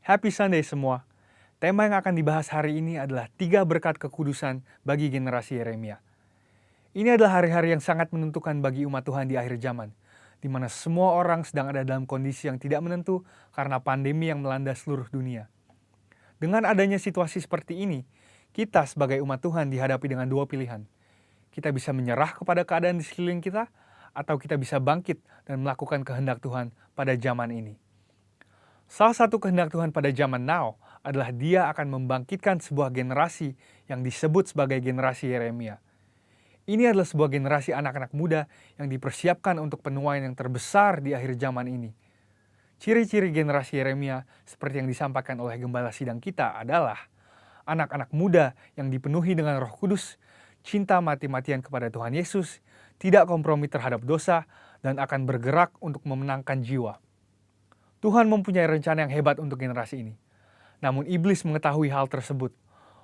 Happy Sunday semua. Tema yang akan dibahas hari ini adalah 3 berkat kekudusan bagi generasi Yeremia. Ini adalah hari-hari yang sangat menentukan bagi umat Tuhan di akhir zaman, di mana semua orang sedang ada dalam kondisi yang tidak menentu karena pandemi yang melanda seluruh dunia. Dengan adanya situasi seperti ini, kita sebagai umat Tuhan dihadapi dengan 2 pilihan. Kita bisa menyerah kepada keadaan di sekeliling kita, atau kita bisa bangkit dan melakukan kehendak Tuhan pada zaman ini. Salah satu kehendak Tuhan pada zaman now adalah Dia akan membangkitkan sebuah generasi yang disebut sebagai generasi Yeremia. Ini adalah sebuah generasi anak-anak muda yang dipersiapkan untuk penuaian yang terbesar di akhir zaman ini. Ciri-ciri generasi Yeremia seperti yang disampaikan oleh gembala sidang kita adalah anak-anak muda yang dipenuhi dengan Roh Kudus, cinta mati-matian kepada Tuhan Yesus, tidak kompromi terhadap dosa, dan akan bergerak untuk memenangkan jiwa. Tuhan mempunyai rencana yang hebat untuk generasi ini. Namun iblis mengetahui hal tersebut.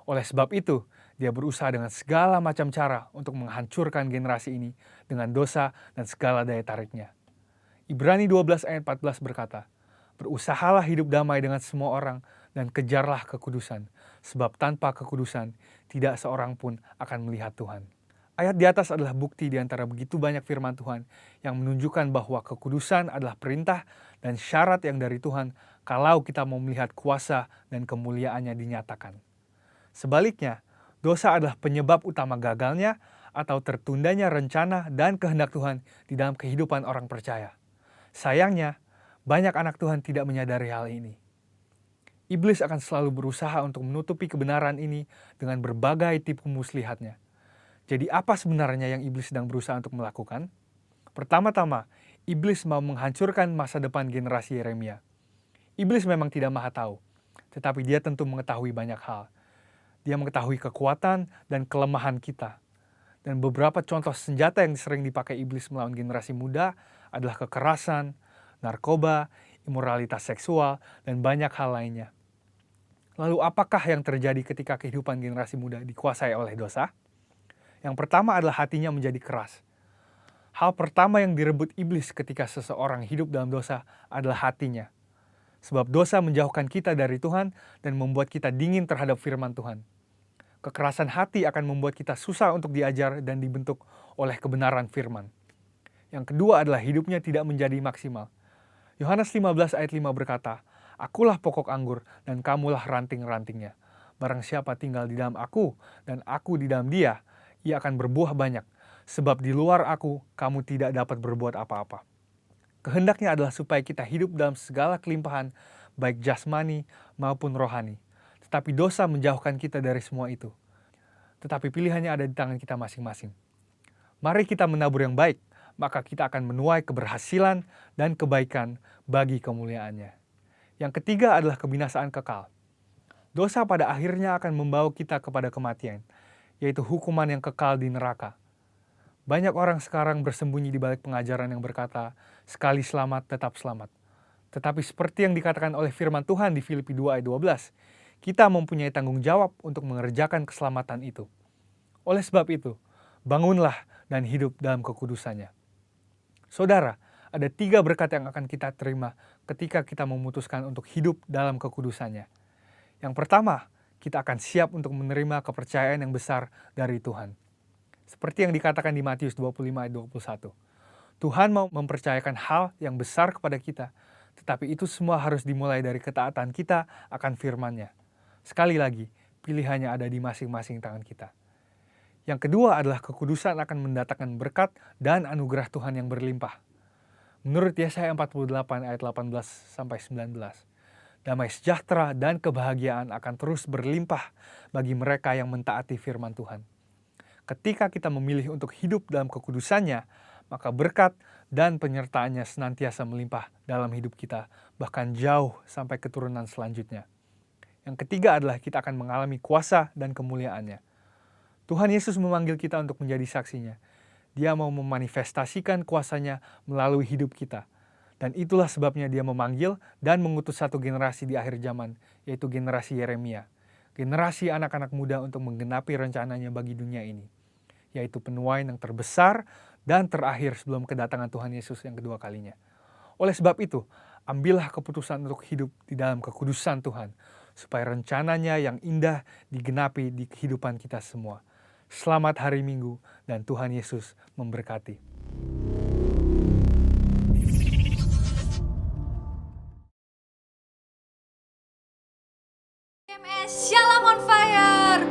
Oleh sebab itu, dia berusaha dengan segala macam cara untuk menghancurkan generasi ini dengan dosa dan segala daya tariknya. Ibrani 12 ayat 14 berkata, "Berusahalah hidup damai dengan semua orang dan kejarlah kekudusan, sebab tanpa kekudusan tidak seorang pun akan melihat Tuhan." Ayat di atas adalah bukti di antara begitu banyak firman Tuhan yang menunjukkan bahwa kekudusan adalah perintah dan syarat yang dari Tuhan kalau kita mau melihat kuasa dan kemuliaannya dinyatakan. Sebaliknya, dosa adalah penyebab utama gagalnya atau tertundanya rencana dan kehendak Tuhan di dalam kehidupan orang percaya. Sayangnya, banyak anak Tuhan tidak menyadari hal ini. Iblis akan selalu berusaha untuk menutupi kebenaran ini dengan berbagai tipu muslihatnya. Jadi apa sebenarnya yang iblis sedang berusaha untuk melakukan? Pertama-tama, iblis mau menghancurkan masa depan generasi Yeremia. Iblis memang tidak maha tahu, tetapi dia tentu mengetahui banyak hal. Dia mengetahui kekuatan dan kelemahan kita. Dan beberapa contoh senjata yang sering dipakai iblis melawan generasi muda adalah kekerasan, narkoba, imoralitas seksual, dan banyak hal lainnya. Lalu apakah yang terjadi ketika kehidupan generasi muda dikuasai oleh dosa? Yang pertama adalah hatinya menjadi keras. Hal pertama yang direbut iblis ketika seseorang hidup dalam dosa adalah hatinya. Sebab dosa menjauhkan kita dari Tuhan dan membuat kita dingin terhadap firman Tuhan. Kekerasan hati akan membuat kita susah untuk diajar dan dibentuk oleh kebenaran firman. Yang kedua adalah hidupnya tidak menjadi maksimal. Yohanes 15 ayat 5 berkata, "Akulah pokok anggur dan kamulah ranting-rantingnya. Barang siapa tinggal di dalam aku dan aku di dalam dia, ia akan berbuah banyak, sebab di luar aku kamu tidak dapat berbuat apa-apa." Kehendaknya adalah supaya kita hidup dalam segala kelimpahan, baik jasmani maupun rohani. Tetapi dosa menjauhkan kita dari semua itu. Tetapi pilihannya ada di tangan kita masing-masing. Mari kita menabur yang baik, maka kita akan menuai keberhasilan dan kebaikan bagi kemuliaannya. Yang ketiga adalah kebinasaan kekal. Dosa pada akhirnya akan membawa kita kepada kematian, yaitu hukuman yang kekal di neraka. Banyak orang sekarang bersembunyi di balik pengajaran yang berkata, sekali selamat tetap selamat. Tetapi seperti yang dikatakan oleh firman Tuhan di Filipi 2 ayat 12, kita mempunyai tanggung jawab untuk mengerjakan keselamatan itu. Oleh sebab itu, bangunlah dan hidup dalam kekudusannya. Saudara, ada 3 berkat yang akan kita terima ketika kita memutuskan untuk hidup dalam kekudusannya. Yang pertama, kita akan siap untuk menerima kepercayaan yang besar dari Tuhan. Seperti yang dikatakan di Matius 25 ayat 21. Tuhan mau mempercayakan hal yang besar kepada kita, tetapi itu semua harus dimulai dari ketaatan kita akan firman-Nya. Sekali lagi, pilihannya ada di masing-masing tangan kita. Yang kedua adalah kekudusan akan mendatangkan berkat dan anugerah Tuhan yang berlimpah. Menurut Yesaya 48 ayat 18-19, damai sejahtera dan kebahagiaan akan terus berlimpah bagi mereka yang mentaati firman Tuhan. Ketika kita memilih untuk hidup dalam kekudusannya, maka berkat dan penyertaannya senantiasa melimpah dalam hidup kita, bahkan jauh sampai keturunan selanjutnya. Yang ketiga adalah kita akan mengalami kuasa dan kemuliaannya. Tuhan Yesus memanggil kita untuk menjadi saksinya. Dia mau memanifestasikan kuasanya melalui hidup kita. Dan itulah sebabnya dia memanggil dan mengutus satu generasi di akhir zaman, yaitu generasi Yeremia. Generasi anak-anak muda untuk menggenapi rencananya bagi dunia ini, yaitu penuaian yang terbesar dan terakhir sebelum kedatangan Tuhan Yesus yang kedua kalinya. Oleh sebab itu, ambillah keputusan untuk hidup di dalam kekudusan Tuhan, supaya rencananya yang indah digenapi di kehidupan kita semua. Selamat hari Minggu dan Tuhan Yesus memberkati. Shalom on fire.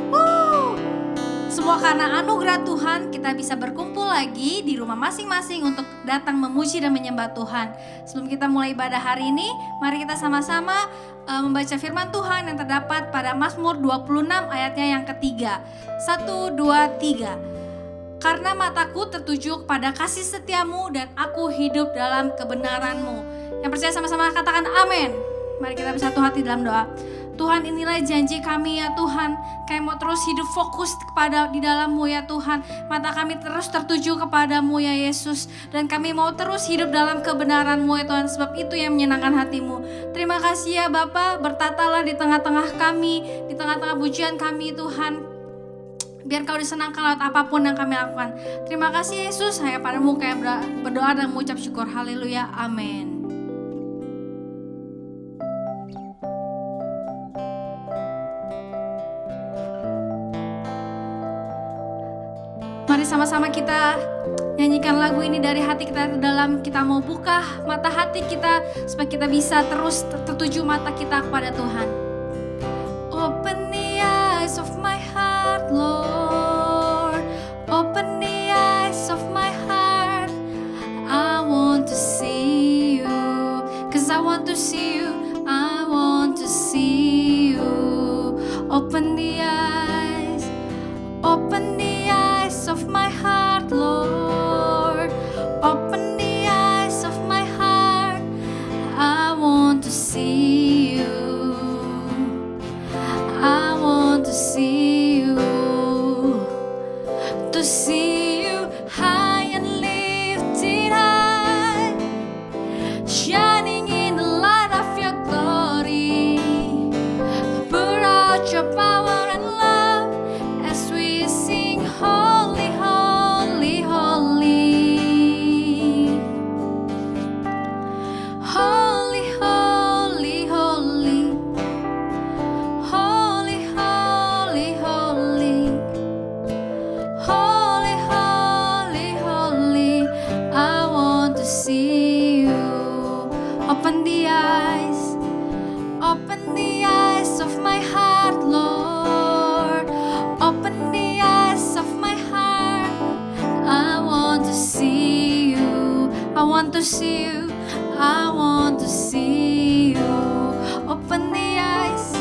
Semua karena anugerah Tuhan kita bisa berkumpul lagi di rumah masing-masing untuk datang memuji dan menyembah Tuhan. Sebelum kita mulai ibadah hari ini, mari kita sama-sama membaca firman Tuhan yang terdapat pada Mazmur 26 ayatnya yang ketiga. 1, 2, 3. Karena mataku tertuju kepada kasih setiamu dan aku hidup dalam kebenaranmu. Yang percaya sama-sama katakan amin. Mari kita bersatu hati dalam doa. Tuhan, inilah janji kami ya Tuhan. Kami mau terus hidup fokus di dalam-Mu ya Tuhan. Mata kami terus tertuju kepadamu ya Yesus. Dan kami mau terus hidup dalam kebenaran-Mu ya Tuhan. Sebab itu yang menyenangkan hati-Mu. Terima kasih ya Bapa, bertatalah di tengah-tengah kami, di tengah-tengah pujian kami Tuhan. Biar Kau disenangkan lewat apapun yang kami lakukan. Terima kasih Yesus, hanya padamu kami berdoa dan mengucap syukur. Haleluya, amin. Mari sama-sama kita nyanyikan lagu ini dari hati kita dalam. Kita mau buka mata hati kita supaya kita bisa terus tertuju mata kita kepada Tuhan. Open the eyes of my heart, Lord. Open the eyes of my heart. I want to see you, 'cause I want to see you. I want to see you. Open the eyes. Open the eyes of my heart, Lord. Open the eyes of my heart. I want to see you. I want to see you. To see you high and lifted high, shining in the light of your glory. Pour out your power and love as we sing holy, holy, holy. Holy, holy, holy. Holy, holy, holy. Holy, holy, holy. I want to see you. Open the eyes. Open the eyes of my heart, Lord. Open the eyes of my heart. I want to see you. I want to see you. I want to see you. Open the eyes.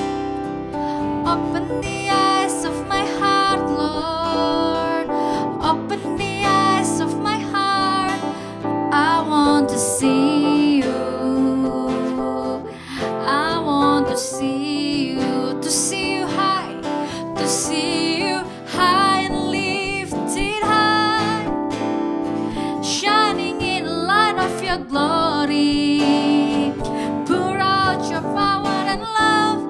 Open the eyes of my heart, Lord. Open the eyes of my heart. I want to see you. I want to see you. To see you high. To see you high and lifted high, shining in the light of your glory. Pour out your power and love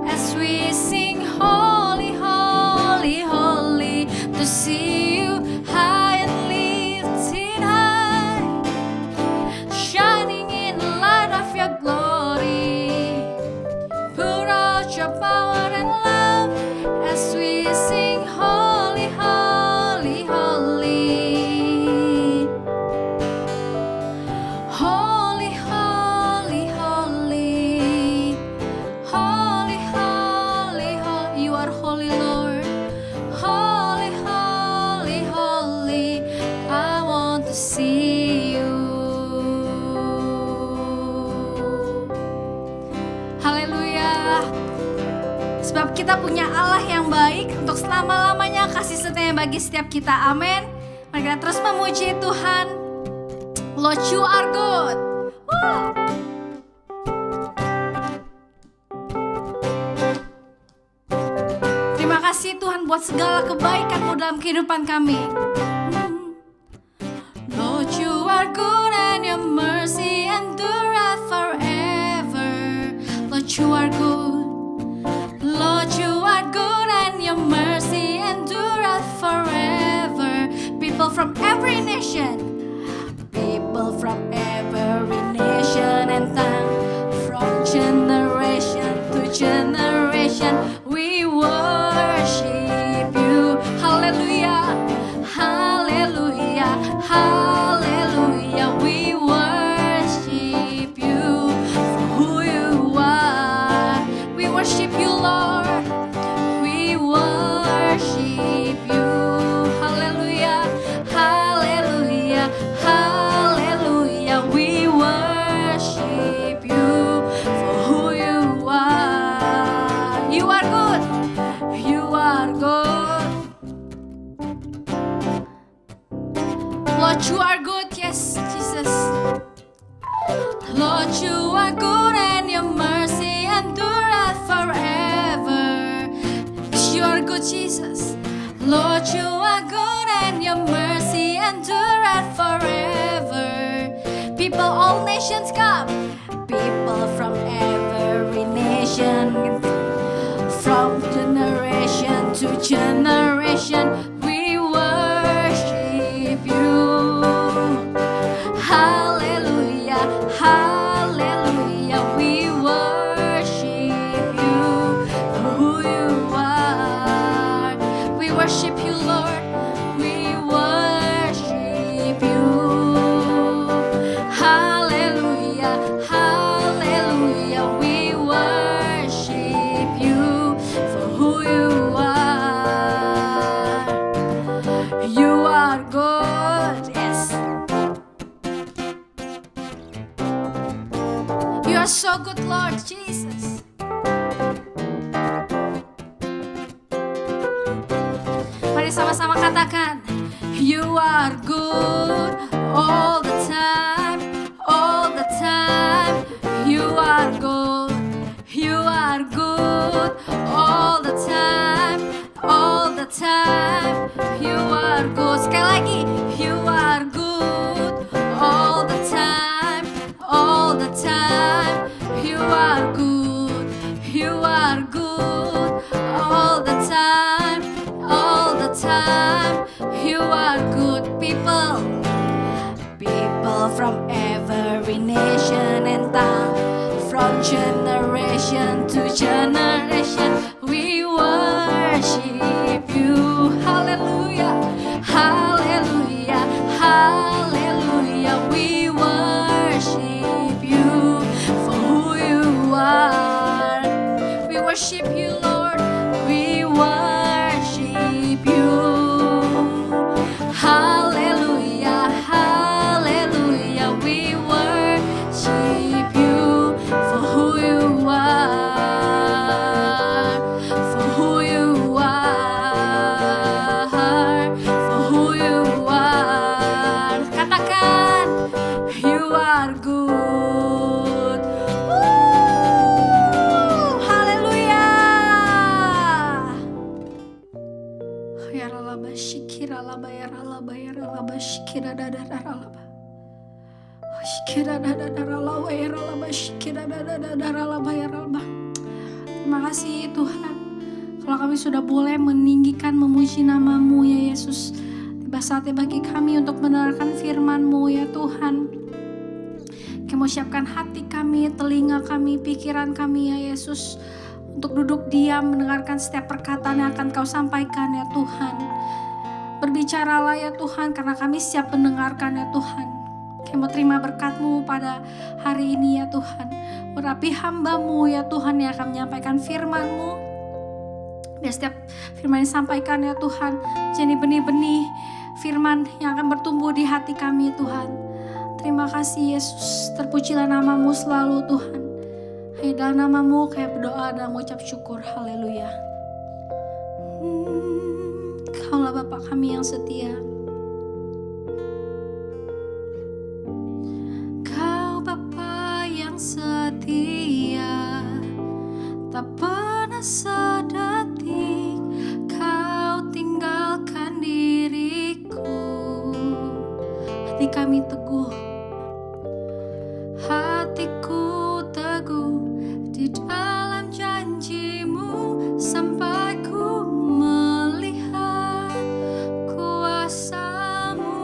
as we sing holy, holy, holy. To see you high and lifted high, shining in the light of your glory. Pour out your power and love as we sing holy, holy, holy. Holy, holy, holy. Holy, holy, holy. You are holy, Lord. Holy, holy, holy. I want to see you. Haleluya. Sebab kita punya Allah yang baik untuk selama-lamanya, kasih setianya bagi setiap kita. Amin. Mari kita terus memuji Tuhan. Lord, you are good. Woo. Terima kasih Tuhan buat segala kebaikan-Mu dalam kehidupan kami. Lord, you are good and your mercy endureth forever. Lord, you are good. Lord, you are good and your mercy endureth forever. People from every nation, people from every nation and tongue, Jesus. Lord, you are good and your mercy endureth forever. People, all nations come. People from every nation, from generation to generation, we worship you. Hallelujah, hallelujah, we worship you for who you are. We worship you, Lord, we worship you. Hallelujah, hallelujah, we worship you for who you are. You are good, yes. You are so good, Lord Jesus. Mari sama-sama katakan, you are good all the time, all the time. You are good, you are good all the time, all the time. You are good. Sekali lagi, you are good all the time, all the time. You are good, you are good all the time, all the time. You are good. People, people from every nation and tongue, from generation to generation, we worship you. Hallelujah, hallelujah, hallelujah, we worship you for who you are. We worship you, Lord, we worship you. Hallelujah, hallelujah, we worship you for who you are, for who you are, for who you are. Katakan, you are good. Hallelujah. Ya ralaba shikira laba ya ralaba ya ralaba shikira dadaralaba. Shikira dadaralaba ya ralaba shikira dadaralaba ya ralaba. Terima kasih Tuhan, kalau kami sudah boleh meninggikan memuji nama-Mu ya Yesus. Tiba saatnya bagi kami untuk mendengarkan firman-Mu ya Tuhan. Kami mau siapkan hati kami, telinga kami, pikiran kami ya Yesus, untuk duduk diam mendengarkan setiap perkataan yang akan Kau sampaikan ya Tuhan. Berbicaralah ya Tuhan, karena kami siap mendengarkan ya Tuhan. Kami mau terima berkat-Mu pada hari ini ya Tuhan. Urapi hamba-Mu ya Tuhan yang akan menyampaikan firman-Mu. Biar setiap firman yang disampaikan ya Tuhan, jadi benih-benih firman yang akan bertumbuh di hati kami Tuhan. Terima kasih Yesus, terpujilah nama-Mu selalu Tuhan. Hanya dalam nama-Mu kami berdoa dan mengucap syukur. Haleluya. Kaulah Bapa kami yang setia. Kau Bapa yang setia, tak pernah sedetik Kau tinggalkan diriku. Hati kami teguh, hatiku teguh di dalam janji-Mu sampai ku melihat kuasa-Mu.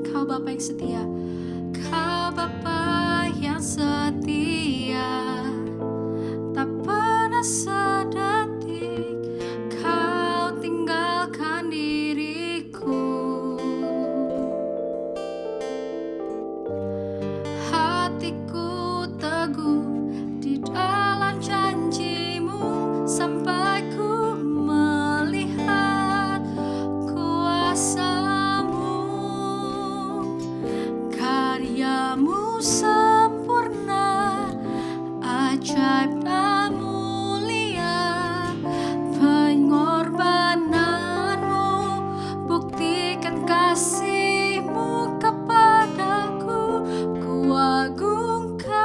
Kau Bapa yang setia, Kau Bapa yang setia, tak pernah sedetik Kau tinggalkan diriku. Hatiku teguh di dalam janji-Mu sampai ku melihat kuasa-Mu. Karya-Mu sempurna, ajaib dan mulia. Pengorbanan-Mu buktikan kasih-Mu kepadaku. Ku agungkan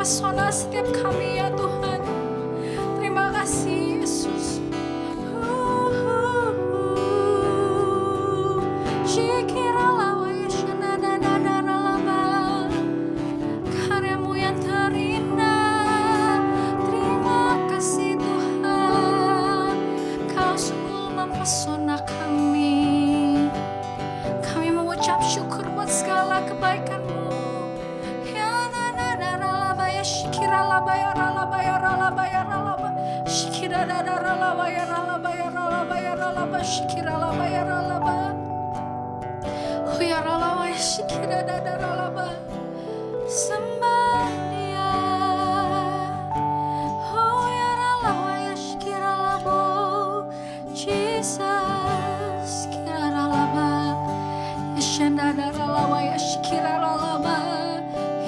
mempesona setiap kami ya Tuhan. Terima kasih Yesus. Karyamu yang terindah, terima kasih Tuhan. Kau sungguh mempesona kami. Kami mengucap syukur buat segala kebaikan-Mu. Ya na na na ralaba ya shikira laba ya ralaba ya ralaba ya ralaba shikira da da ralaba ya ralaba ya ralaba ya ralaba shikira laba ya ralaba ya ralaba ya shikira da da ralaba. Sembah Dia. Oh ya ralaba ya shikira labo Jesus kira ralaba ya shanda da ralaba ya shikira ralaba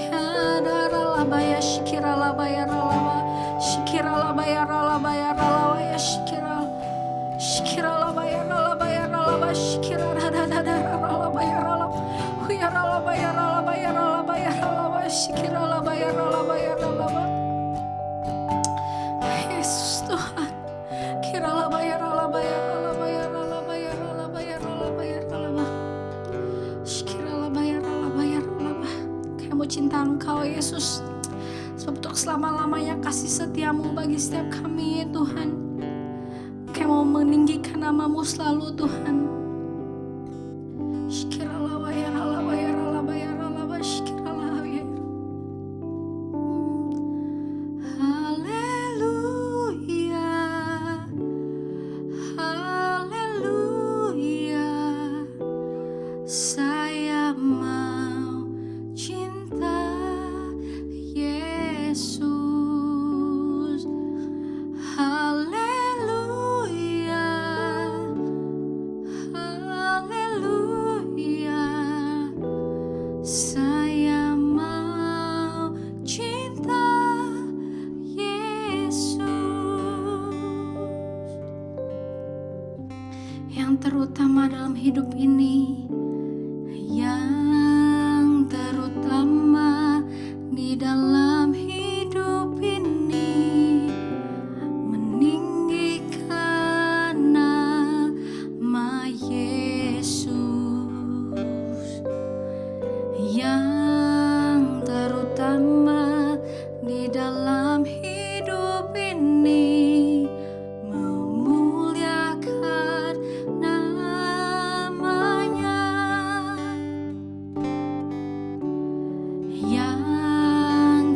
ya da ralaba ya shikira laba ya ralaba shikira laba ya ralaba ya ralaba ya shikira shikira laba ya ralaba ya ralaba shikira da da da da ralaba ya ralaba ya ralaba ya ralaba ya ralaba ya ralaba shikira laba ya ralaba ya ralaba. Yesus Tuhan, kira laba ya ralaba ya ralaba ya ralaba ya ralaba ya ralaba ya ralaba shikira laba ya ralaba ya ralaba. Kami mau cinta Engkau Yesus, sebab untuk selama-lamanya kasih setiamu bagi setiap kami ya Tuhan. Kami mau meninggikan nama-Mu selalu Tuhan. Shikira laba ya ralaba ya ralaba ya ralaba shikira laba ya. Haleluya, haleluya. Saya mau cinta Yesus. Haleluya, haleluya. Saya mau cinta Yesus. Yang terutama dalam hidup ini, yang terutama di dalam hidup ini, meninggikan nama Yesus. Yang terutama di dalam hidup ini, memuliakan namanya. Yang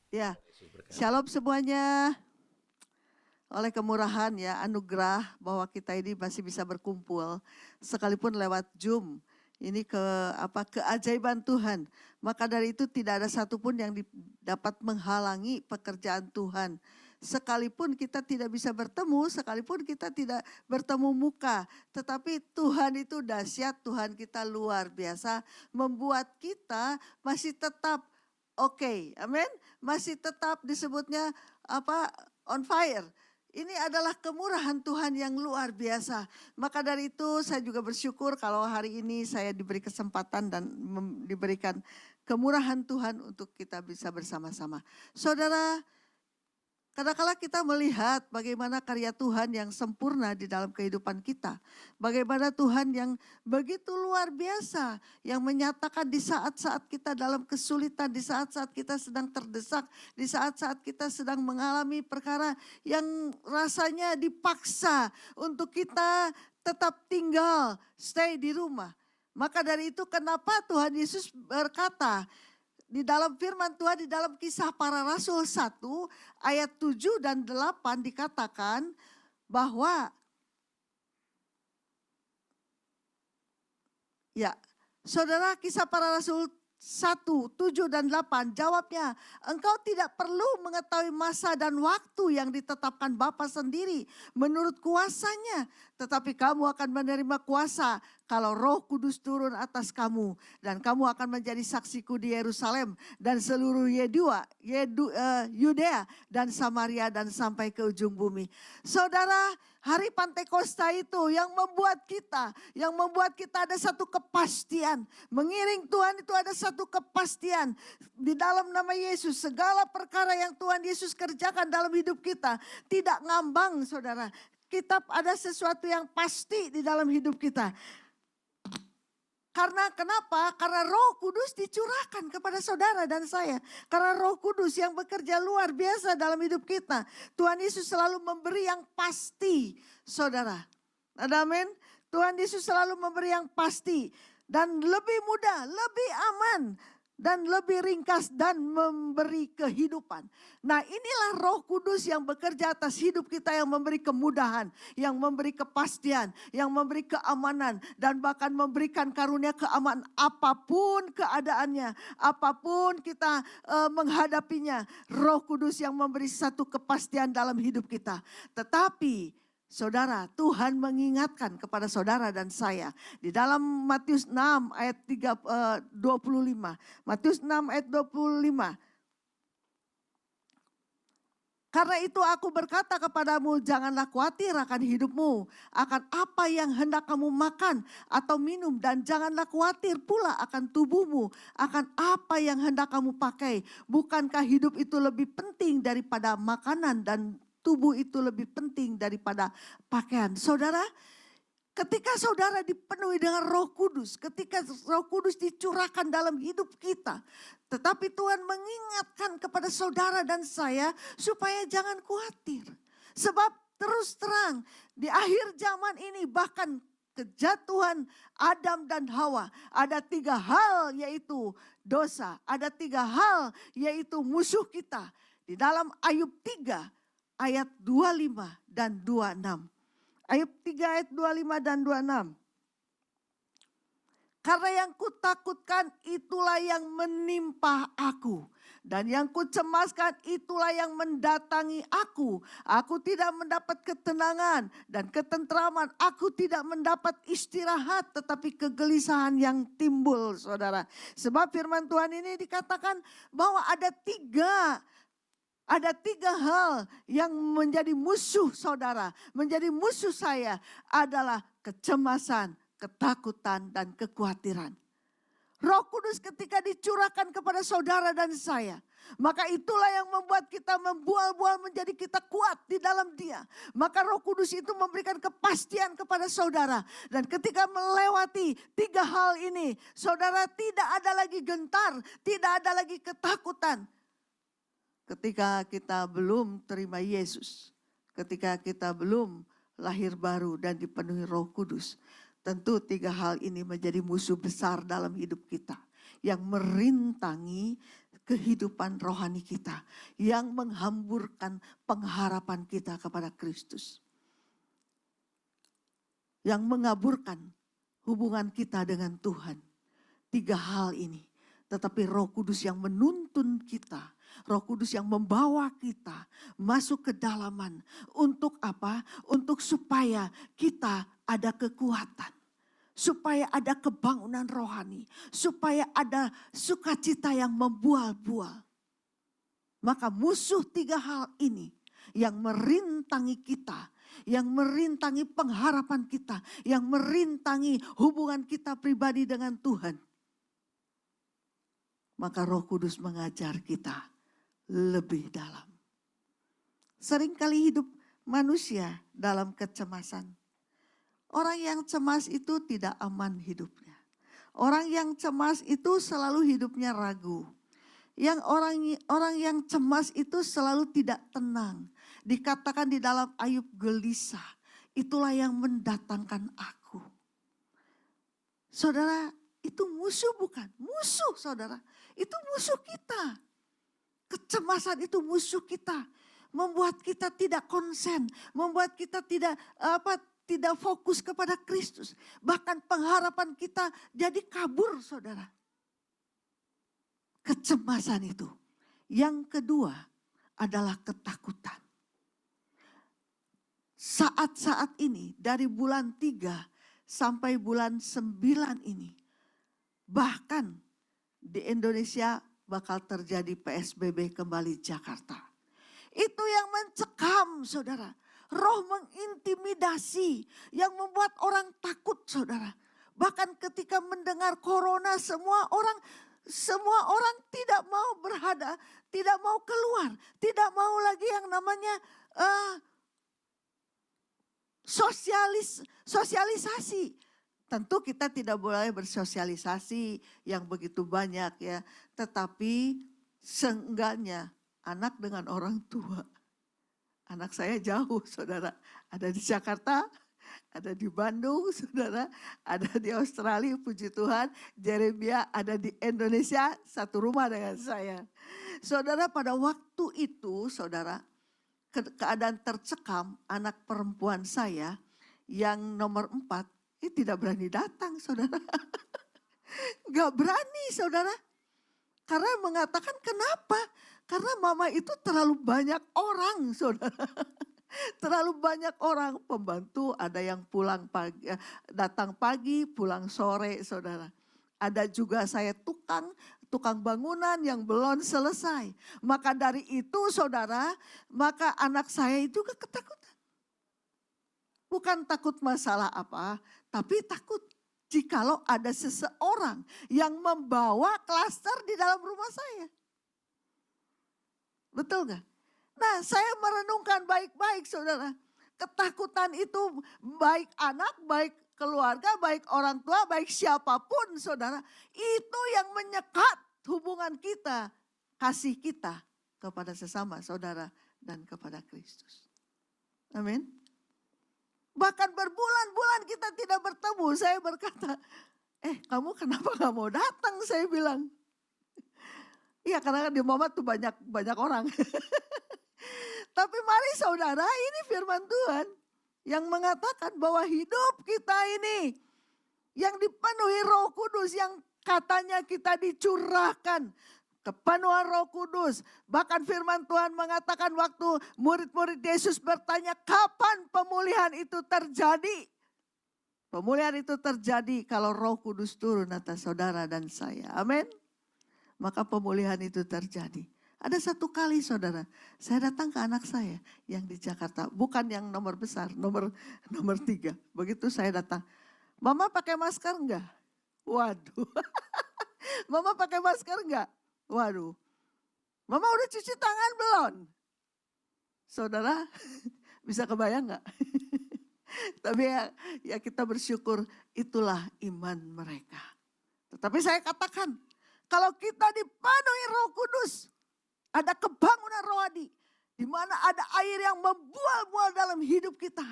Ya, shalom semuanya. Oleh kemurahan ya, anugerah bahwa kita ini masih bisa berkumpul sekalipun lewat Zoom. Ini keajaiban Tuhan. Maka dari itu tidak ada satupun yang dapat menghalangi pekerjaan Tuhan. Sekalipun kita tidak bisa bertemu, sekalipun kita tidak bertemu muka, tetapi Tuhan itu dahsyat, Tuhan kita luar biasa, membuat kita masih tetap oke, amin. Masih tetap disebutnya on fire. Ini adalah kemurahan Tuhan yang luar biasa. Maka dari itu saya juga bersyukur kalau hari ini saya diberi kesempatan dan diberikan kemurahan Tuhan untuk kita bisa bersama-sama. Saudara, kadang-kala kita melihat bagaimana karya Tuhan yang sempurna di dalam kehidupan kita. Bagaimana Tuhan yang begitu luar biasa. Yang menyatakan di saat-saat kita dalam kesulitan. Di saat-saat kita sedang terdesak. Di saat-saat kita sedang mengalami perkara yang rasanya dipaksa. Untuk kita tetap tinggal, stay di rumah. Maka dari itu kenapa Tuhan Yesus berkata, di dalam firman Tuhan, di dalam Kisah Para Rasul 1 ayat 7 dan 8 dikatakan bahwa ya, saudara, Kisah Para Rasul 1, 7 dan 8 jawabnya, engkau tidak perlu mengetahui masa dan waktu yang ditetapkan Bapa sendiri menurut kuasanya. Tetapi kamu akan menerima kuasa kalau Roh Kudus turun atas kamu. Dan kamu akan menjadi saksiku di Yerusalem dan seluruh Yudea dan Samaria dan sampai ke ujung bumi. Saudara, hari Pantekosta itu yang membuat kita ada satu kepastian. Mengiring Tuhan itu ada satu kepastian. Di dalam nama Yesus, segala perkara yang Tuhan Yesus kerjakan dalam hidup kita tidak ngambang, saudara. Kita ada sesuatu yang pasti di dalam hidup kita. Karena kenapa? Karena Roh Kudus dicurahkan kepada saudara dan saya. Karena Roh Kudus yang bekerja luar biasa dalam hidup kita. Tuhan Yesus selalu memberi yang pasti, saudara. Amin. Tuhan Yesus selalu memberi yang pasti. Dan lebih mudah, lebih aman. Dan lebih ringkas dan memberi kehidupan. Nah, inilah Roh Kudus yang bekerja atas hidup kita, yang memberi kemudahan, yang memberi kepastian, yang memberi keamanan, dan bahkan memberikan karunia keamanan apapun keadaannya, apapun kita menghadapinya. Roh Kudus yang memberi satu kepastian dalam hidup kita. Tetapi saudara, Tuhan mengingatkan kepada saudara dan saya di dalam Matius 6 ayat 25. Matius 6 ayat 25. Karena itu aku berkata kepadamu, janganlah khawatir akan hidupmu, akan apa yang hendak kamu makan atau minum, dan janganlah khawatir pula akan tubuhmu, akan apa yang hendak kamu pakai. Bukankah hidup itu lebih penting daripada makanan dan tubuh itu lebih penting daripada pakaian? Saudara, ketika saudara dipenuhi dengan Roh Kudus, ketika Roh Kudus dicurahkan dalam hidup kita, tetapi Tuhan mengingatkan kepada saudara dan saya supaya jangan khawatir. Sebab terus terang di akhir zaman ini, bahkan kejatuhan Adam dan Hawa, ada 3 hal yaitu dosa, ada 3 hal yaitu musuh kita. Di dalam Ayub 3 ayat 25 dan 26. Ayub 3 ayat 25 dan 26. Karena yang kutakutkan itulah yang menimpa aku. Dan yang kucemaskan itulah yang mendatangi aku. Aku tidak mendapat ketenangan dan ketentraman. Aku tidak mendapat istirahat, tetapi kegelisahan yang timbul, saudara. Sebab firman Tuhan ini dikatakan bahwa ada 3 hal yang menjadi musuh saudara, menjadi musuh saya, adalah kecemasan, ketakutan, dan kekhawatiran. Roh Kudus ketika dicurahkan kepada saudara dan saya, maka itulah yang membuat kita membual-bual menjadi kita kuat di dalam Dia. Maka Roh Kudus itu memberikan kepastian kepada saudara. Dan ketika melewati 3 hal ini, saudara tidak ada lagi gentar, tidak ada lagi ketakutan. Ketika kita belum terima Yesus, ketika kita belum lahir baru dan dipenuhi Roh Kudus, tentu 3 hal ini menjadi musuh besar dalam hidup kita yang merintangi kehidupan rohani kita, yang menghamburkan pengharapan kita kepada Kristus, yang mengaburkan hubungan kita dengan Tuhan. 3 hal ini. Tetapi Roh Kudus yang menuntun kita, Roh Kudus yang membawa kita masuk ke dalaman. Untuk apa? Untuk supaya kita ada kekuatan. Supaya ada kebangunan rohani. Supaya ada sukacita yang membual-bual. Maka musuh 3 hal ini yang merintangi kita. Yang merintangi pengharapan kita. Yang merintangi hubungan kita pribadi dengan Tuhan. Maka Roh Kudus mengajar kita lebih dalam. Seringkali hidup manusia dalam kecemasan. Orang yang cemas itu tidak aman hidupnya. Orang yang cemas itu selalu hidupnya ragu. Orang yang cemas itu selalu tidak tenang. Dikatakan di dalam Ayub gelisah. Itulah yang mendatangkan aku. Saudara, itu musuh bukan? Musuh saudara. Itu musuh kita. Kecemasan itu musuh kita. Membuat kita tidak konsen. Membuat kita tidak fokus kepada Kristus. Bahkan pengharapan kita jadi kabur saudara. Kecemasan itu. Yang kedua adalah ketakutan. Saat-saat ini dari bulan 3 sampai bulan 9 ini. Bahkan di Indonesia bakal terjadi PSBB kembali Jakarta. Itu yang mencekam saudara. Roh mengintimidasi yang membuat orang takut saudara. Bahkan ketika mendengar corona semua orang tidak mau tidak mau keluar. Tidak mau lagi yang namanya sosialisasi. Tentu kita tidak boleh bersosialisasi yang begitu banyak ya. Tetapi seenggaknya anak dengan orang tua. Anak saya jauh saudara. Ada di Jakarta, ada di Bandung saudara. Ada di Australia puji Tuhan. Jeremia ada di Indonesia satu rumah dengan saya. Saudara pada waktu itu saudara. Keadaan tercekam anak perempuan saya yang nomor 4. Ini tidak berani datang saudara. Gak berani saudara. Karena mengatakan kenapa? Karena mama itu terlalu banyak orang saudara. Terlalu banyak orang pembantu, ada yang pulang pagi, datang pagi, pulang sore saudara. Ada juga saya tukang bangunan yang belum selesai. Maka dari itu saudara, maka anak saya juga ketakutan. Bukan takut masalah apa, tapi takut jikalau ada seseorang yang membawa klaster di dalam rumah saya. Betul gak? Nah saya merenungkan baik-baik saudara. Ketakutan itu baik anak, baik keluarga, baik orang tua, baik siapapun saudara. Itu yang menyekat hubungan kita, kasih kita kepada sesama saudara dan kepada Kristus. Amin. Bahkan berbulan-bulan kita tidak bertemu. Saya berkata, kamu kenapa gak mau datang? Saya bilang. Iya karena di Muhammad tuh banyak orang. Tapi mari saudara, ini firman Tuhan yang mengatakan bahwa hidup kita ini yang dipenuhi Roh Kudus, yang katanya kita dicurahkan kepenuhan Roh Kudus. Bahkan firman Tuhan mengatakan waktu murid-murid Yesus bertanya kapan pemulihan itu terjadi. Pemulihan itu terjadi kalau Roh Kudus turun atas saudara dan saya. Amin. Maka pemulihan itu terjadi. Ada satu kali saudara, saya datang ke anak saya yang di Jakarta. Bukan yang nomor besar, nomor 3. Begitu saya datang, mama pakai masker enggak? Waduh. Mama pakai masker enggak? Waduh. Mama udah cuci tangan belum? Saudara, bisa kebayang enggak? Tapi ya kita bersyukur itulah iman mereka. Tetapi saya katakan, kalau kita dipenuhi Roh Kudus, ada kebangunan rohani, di mana ada air yang membual-bual dalam hidup kita.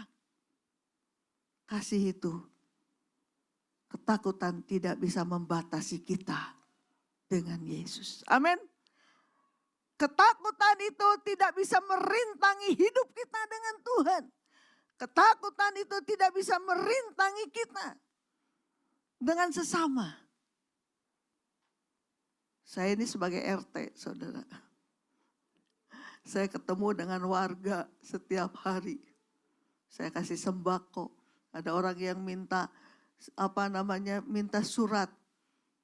Kasih itu, ketakutan tidak bisa membatasi kita dengan Yesus. Amin. Ketakutan itu tidak bisa merintangi hidup kita dengan Tuhan. Ketakutan itu tidak bisa merintangi kita dengan sesama. Saya ini sebagai RT, saudara. Saya ketemu dengan warga setiap hari. Saya kasih sembako. Ada orang yang minta minta surat.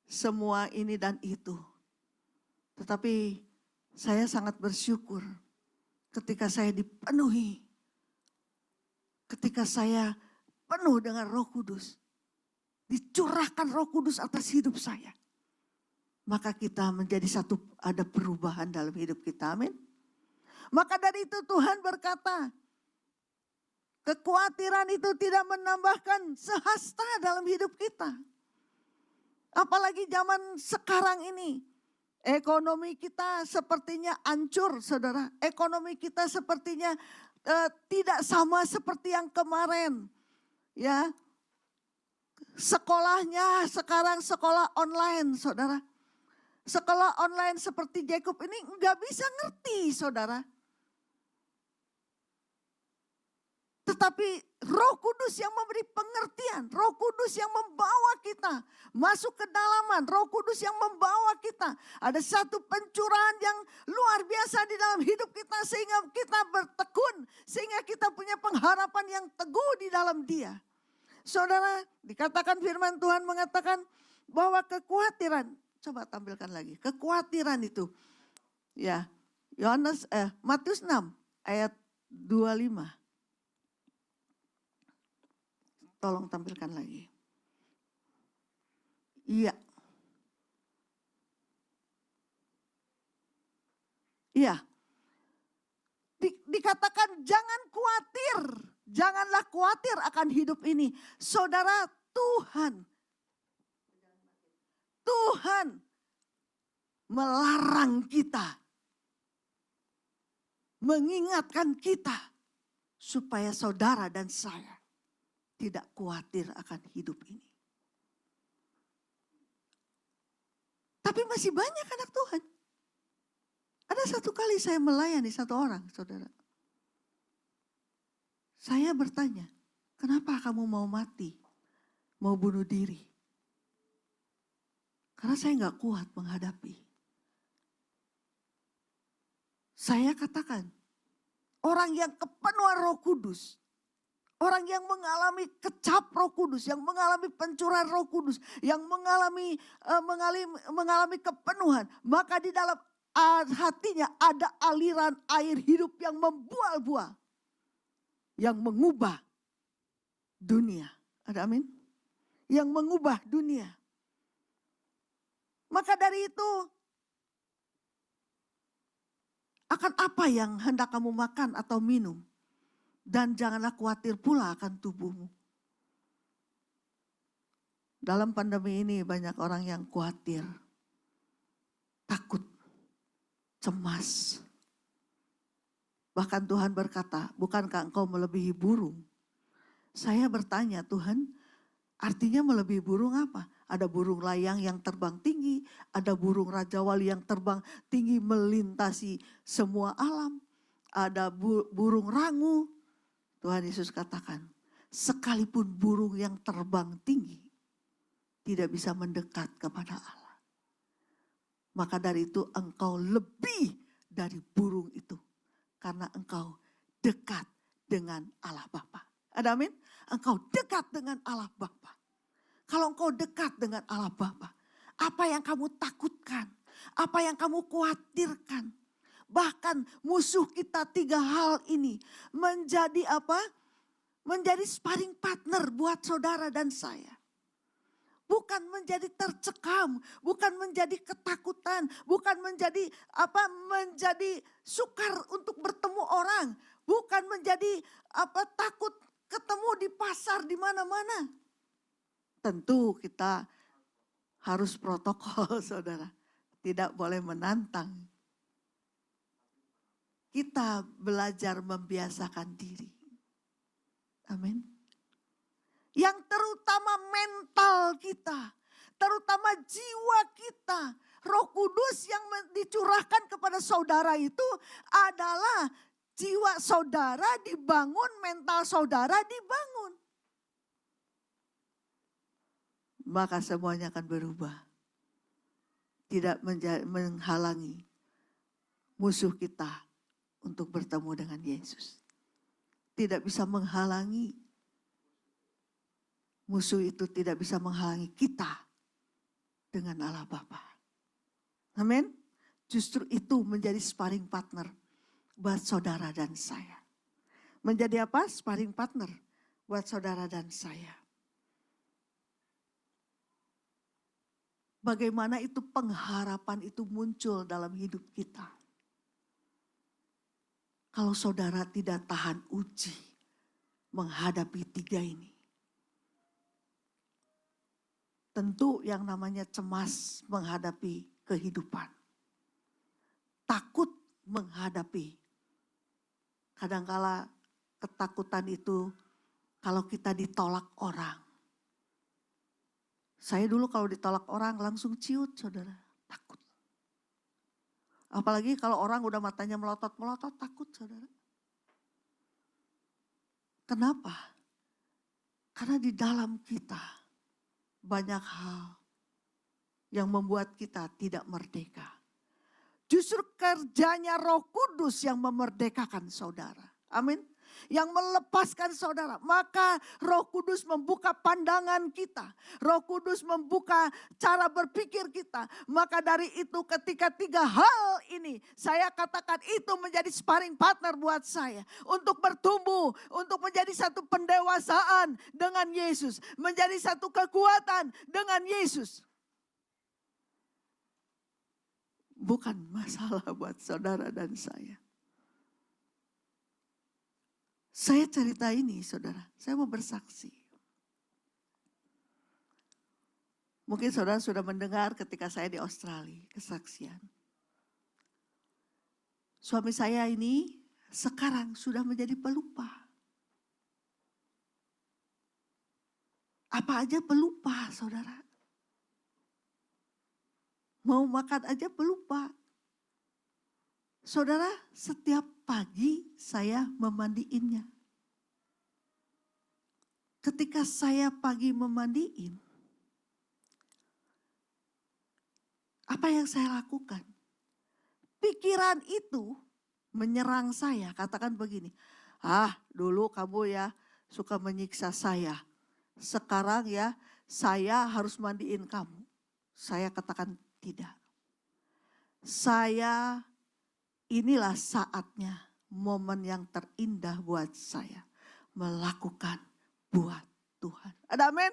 Semua ini dan itu. Tetapi saya sangat bersyukur ketika saya dipenuhi. Ketika saya penuh dengan Roh Kudus. Dicurahkan Roh Kudus atas hidup saya. Maka kita menjadi satu, ada perubahan dalam hidup kita. Amin. Maka dari itu Tuhan berkata, kekhawatiran itu tidak menambahkan sehasta dalam hidup kita. Apalagi zaman sekarang ini. Ekonomi kita sepertinya hancur, saudara. Ekonomi kita sepertinya tidak sama seperti yang kemarin. Ya, sekolahnya sekarang sekolah online, saudara. Sekolah online seperti Jacob ini nggak bisa ngerti, saudara. Tetapi Roh Kudus yang memberi pengertian, Roh Kudus yang membawa kita masuk ke dalaman, Roh Kudus yang membawa kita. Ada satu pencurahan yang luar biasa di dalam hidup kita sehingga kita bertekun, sehingga kita punya pengharapan yang teguh di dalam Dia. Saudara, dikatakan firman Tuhan mengatakan bahwa kekhawatiran, coba tampilkan lagi, kekhawatiran itu. Ya, Matius 6 ayat 25. Tolong tampilkan lagi. Iya. Iya. Dikatakan jangan khawatir. Janganlah khawatir akan hidup ini. Saudara, Tuhan melarang kita. Mengingatkan kita. Supaya saudara dan saya tidak khawatir akan hidup ini. Tapi masih banyak anak Tuhan. Ada satu kali saya melayani satu orang, saudara. Saya bertanya, kenapa kamu mau mati? Mau bunuh diri? Karena saya gak kuat menghadapi. Saya katakan, orang yang kepenuhan Roh Kudus, orang yang mengalami kecap Roh Kudus, yang mengalami pencurahan Roh Kudus, yang mengalami kepenuhan, maka di dalam hatinya ada aliran air hidup yang membual-bual, yang mengubah dunia. Ada amin? Yang mengubah dunia. Maka dari itu, akan apa yang hendak kamu makan atau minum? Dan janganlah khawatir pula akan tubuhmu. Dalam pandemi ini banyak orang yang khawatir, takut, cemas. Bahkan Tuhan berkata, bukankah engkau melebihi burung? Saya bertanya, Tuhan, artinya melebihi burung apa? Ada burung layang yang terbang tinggi, ada burung raja wali yang terbang tinggi melintasi semua alam, ada burung rangu. Tuhan Yesus katakan, sekalipun burung yang terbang tinggi tidak bisa mendekat kepada Allah. Maka dari itu engkau lebih dari burung itu. Karena engkau dekat dengan Allah Bapa. Ada amin? Engkau dekat dengan Allah Bapa. Kalau engkau dekat dengan Allah Bapa, apa yang kamu takutkan? Apa yang kamu khawatirkan? Bahkan musuh kita 3 hal ini menjadi apa? Menjadi sparring partner buat saudara dan saya. Bukan menjadi tercekam, bukan menjadi ketakutan, bukan menjadi menjadi sukar untuk bertemu orang, bukan menjadi takut ketemu di pasar di mana-mana. Tentu kita harus protokol, saudara. Tidak boleh menantang. Kita belajar membiasakan diri. Amin. Yang terutama mental kita, terutama jiwa kita Roh Kudus yang dicurahkan kepada saudara itu adalah jiwa saudara dibangun, mental saudara dibangun. Maka semuanya akan berubah. Tidak menghalangi musuh kita untuk bertemu dengan Yesus. Tidak bisa menghalangi. Musuh itu tidak bisa menghalangi kita dengan Allah Bapa. Amin. Justru itu menjadi sparring partner buat saudara dan saya. Menjadi apa? Sparring partner buat saudara dan saya. Bagaimana itu pengharapan itu muncul dalam hidup kita. Kalau saudara tidak tahan uji menghadapi tiga ini. Tentu yang namanya cemas menghadapi kehidupan. Takut menghadapi. Kadangkala ketakutan itu kalau kita ditolak orang. Saya dulu kalau ditolak orang langsung ciut saudara, takut. Apalagi kalau orang udah matanya melotot-melotot, takut saudara. Kenapa? Karena di dalam kita banyak hal yang membuat kita tidak merdeka. Justru kerjanya Roh Kudus yang memerdekakan saudara. Amin. Yang melepaskan saudara. Maka Roh Kudus membuka pandangan kita. Roh Kudus membuka cara berpikir kita. Maka dari itu ketika tiga hal ini saya katakan itu menjadi sparring partner buat saya. Untuk bertumbuh, untuk menjadi satu pendewasaan dengan Yesus. Menjadi satu kekuatan dengan Yesus. Bukan masalah buat saudara dan saya. Saya cerita ini saudara, saya mau bersaksi. Mungkin saudara sudah mendengar ketika saya di Australia, kesaksian. Suami saya ini sekarang sudah menjadi pelupa. Apa aja pelupa saudara. Mau makan aja pelupa. Saudara, setiap pagi saya memandiinnya. Ketika saya pagi memandiin, apa yang saya lakukan? Pikiran itu menyerang saya, katakan begini. Dulu kamu ya suka menyiksa saya. Sekarang ya saya harus mandiin kamu. Saya katakan tidak. Inilah saatnya, momen yang terindah buat saya. Melakukan buat Tuhan. Ada amin?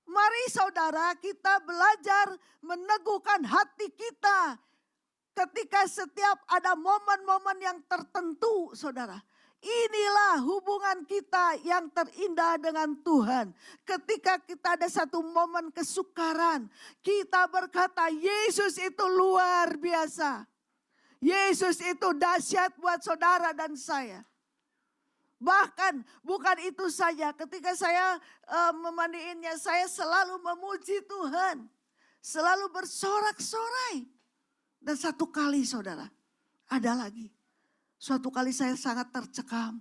Mari saudara kita belajar meneguhkan hati kita. Ketika setiap ada momen-momen yang tertentu saudara. Inilah hubungan kita yang terindah dengan Tuhan. Ketika kita ada satu momen kesukaran. Kita berkata Yesus itu luar biasa. Yesus itu dahsyat buat saudara dan saya. Bahkan bukan itu saja, ketika saya memandiinnya, saya selalu memuji Tuhan. Selalu bersorak-sorai. Dan satu kali saudara, ada lagi. Suatu kali saya sangat tercekam.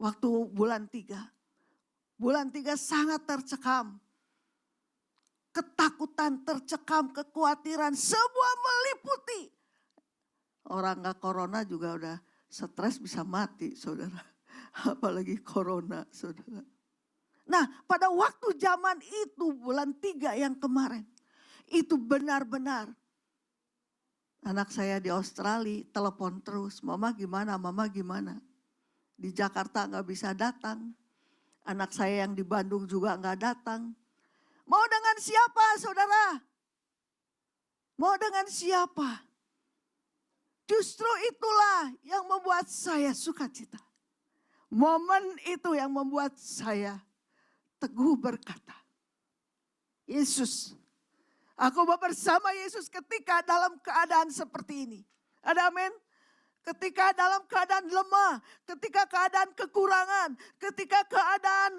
Waktu bulan 3. Bulan 3 sangat tercekam. Ketakutan, tercekam, kekhawatiran, semua meliputi. Orang gak corona juga udah stres bisa mati saudara. Apalagi corona saudara. Nah pada waktu zaman itu bulan 3 yang kemarin. Itu benar-benar. Anak saya di Australia telepon terus. Mama gimana, mama gimana. Di Jakarta gak bisa datang. Anak saya yang di Bandung juga gak datang. Mau dengan siapa saudara? Mau dengan siapa? Justru itulah yang membuat saya sukacita. Momen itu yang membuat saya teguh berkata, Yesus, aku bersama Yesus ketika dalam keadaan seperti ini. Ada amin? Ketika dalam keadaan lemah, ketika keadaan kekurangan, ketika keadaan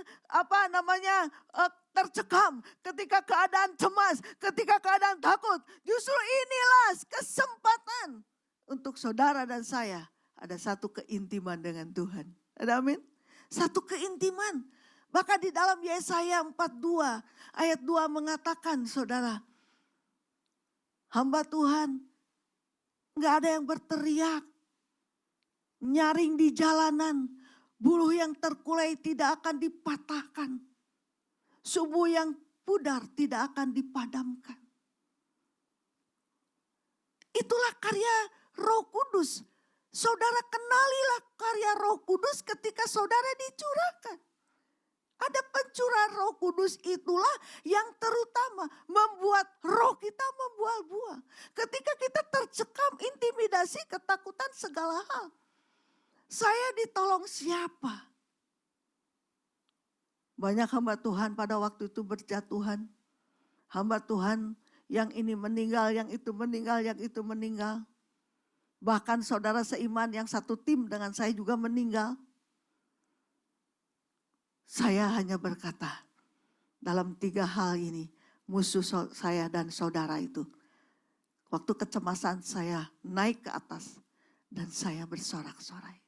tercekam, ketika keadaan cemas, ketika keadaan takut, justru inilah kesempatan untuk saudara dan saya ada satu keintiman dengan Tuhan. Ada amin? Satu keintiman. Bahkan di dalam Yesaya 42 ayat 2 mengatakan, saudara, hamba Tuhan gak ada yang berteriak, nyaring di jalanan, buluh yang terkulai tidak akan dipatahkan, subuh yang pudar tidak akan dipadamkan. Itulah karya Roh Kudus. Saudara kenalilah karya Roh Kudus ketika saudara dicurahkan. Ada pencurahan Roh Kudus itulah yang terutama membuat roh kita membuah buah. Ketika kita tercekam intimidasi, ketakutan segala hal. Saya ditolong siapa? Banyak hamba Tuhan pada waktu itu berjatuhan. Hamba Tuhan yang ini meninggal, yang itu meninggal, yang itu meninggal. Bahkan saudara seiman yang satu tim dengan saya juga meninggal. Saya hanya berkata, dalam 3 hal ini, musuh saya dan saudara itu. Waktu kecemasan saya naik ke atas dan saya bersorak-sorai.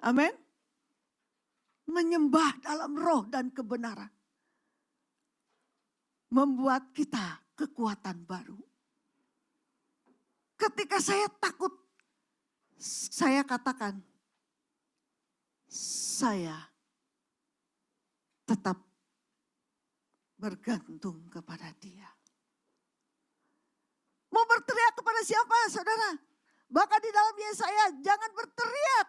Amin. Menyembah dalam roh dan kebenaran. Membuat kita kekuatan baru. Ketika saya takut, saya katakan, saya tetap bergantung kepada Dia. Mau berteriak kepada siapa, saudara? Bahkan di dalam Yesaya, jangan berteriak.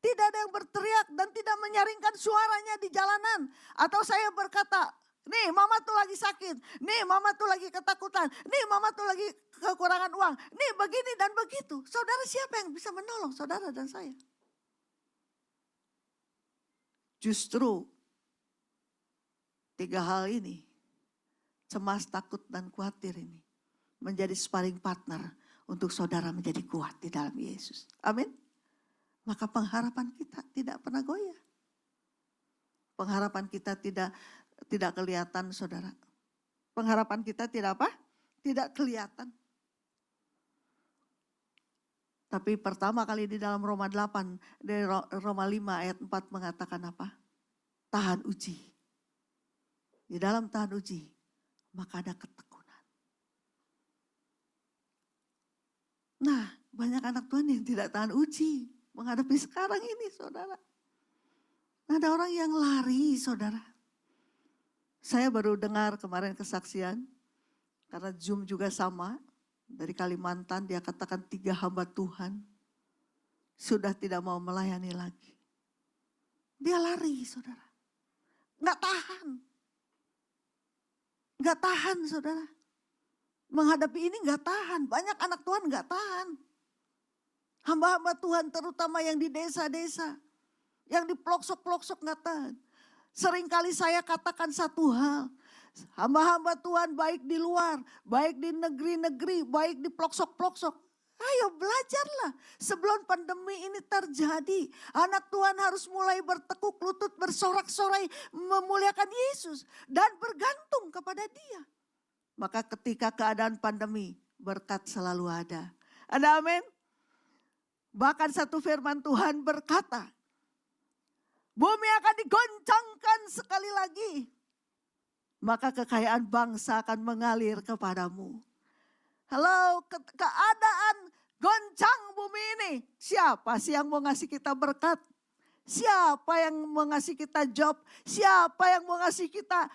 Tidak ada yang berteriak dan tidak menyaringkan suaranya di jalanan. Atau saya berkata, nih mama tuh lagi sakit, nih mama tuh lagi ketakutan, nih mama tuh lagi kekurangan uang, nih begini dan begitu. Saudara, siapa yang bisa menolong saudara dan saya? Justru 3 hal ini, cemas, takut, dan khawatir ini menjadi sparring partner untuk saudara menjadi kuat di dalam Yesus. Amin. Maka pengharapan kita tidak pernah goyah. Pengharapan kita tidak kelihatan, saudara. Pengharapan kita tidak apa? Tidak kelihatan. Tapi pertama kali di dalam Roma 8, dari Roma 5 ayat 4 mengatakan apa? Tahan uji. Di dalam tahan uji, maka ada ketekunan. Nah, banyak anak Tuhan yang tidak tahan uji menghadapi sekarang ini, saudara. Ada orang yang lari, saudara. Saya baru dengar kemarin kesaksian, karena Zoom juga sama. Dari Kalimantan dia katakan 3 hamba Tuhan sudah tidak mau melayani lagi. Dia lari, saudara. Nggak tahan. Nggak tahan, saudara. Menghadapi ini nggak tahan. Banyak anak Tuhan nggak tahan. Hamba-hamba Tuhan terutama yang di desa-desa. Yang di pelosok-pelosok nggak tahan. Seringkali saya katakan satu hal. Hamba-hamba Tuhan baik di luar, baik di negeri-negeri, baik di pelosok-pelosok. Ayo belajarlah sebelum pandemi ini terjadi. Anak Tuhan harus mulai bertekuk lutut, bersorak-sorai, memuliakan Yesus. Dan bergantung kepada Dia. Maka ketika keadaan pandemi, berkat selalu ada. Ada amin? Bahkan satu firman Tuhan berkata, bumi akan digoncangkan sekali lagi. Maka kekayaan bangsa akan mengalir kepadamu. Halo, keadaan goncang bumi ini. Siapa sih yang mau ngasih kita berkat? Siapa yang mau ngasih kita job? Siapa yang mau ngasih kita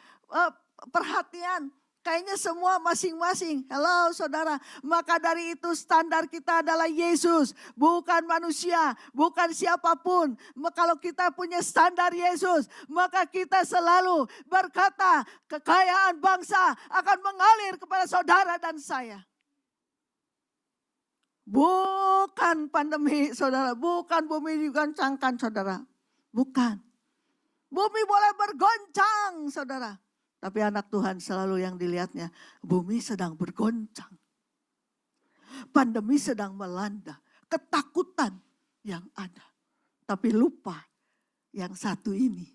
perhatian? Kayaknya semua masing-masing. Halo saudara, maka dari itu standar kita adalah Yesus. Bukan manusia, bukan siapapun. Kalau kita punya standar Yesus, maka kita selalu berkata kekayaan bangsa akan mengalir kepada saudara dan saya. Bukan pandemi saudara, bukan bumi digoncangkan saudara. Bukan. Bumi boleh bergoncang saudara. Tapi anak Tuhan selalu yang dilihatnya, bumi sedang bergoncang. Pandemi sedang melanda, ketakutan yang ada. Tapi lupa yang satu ini.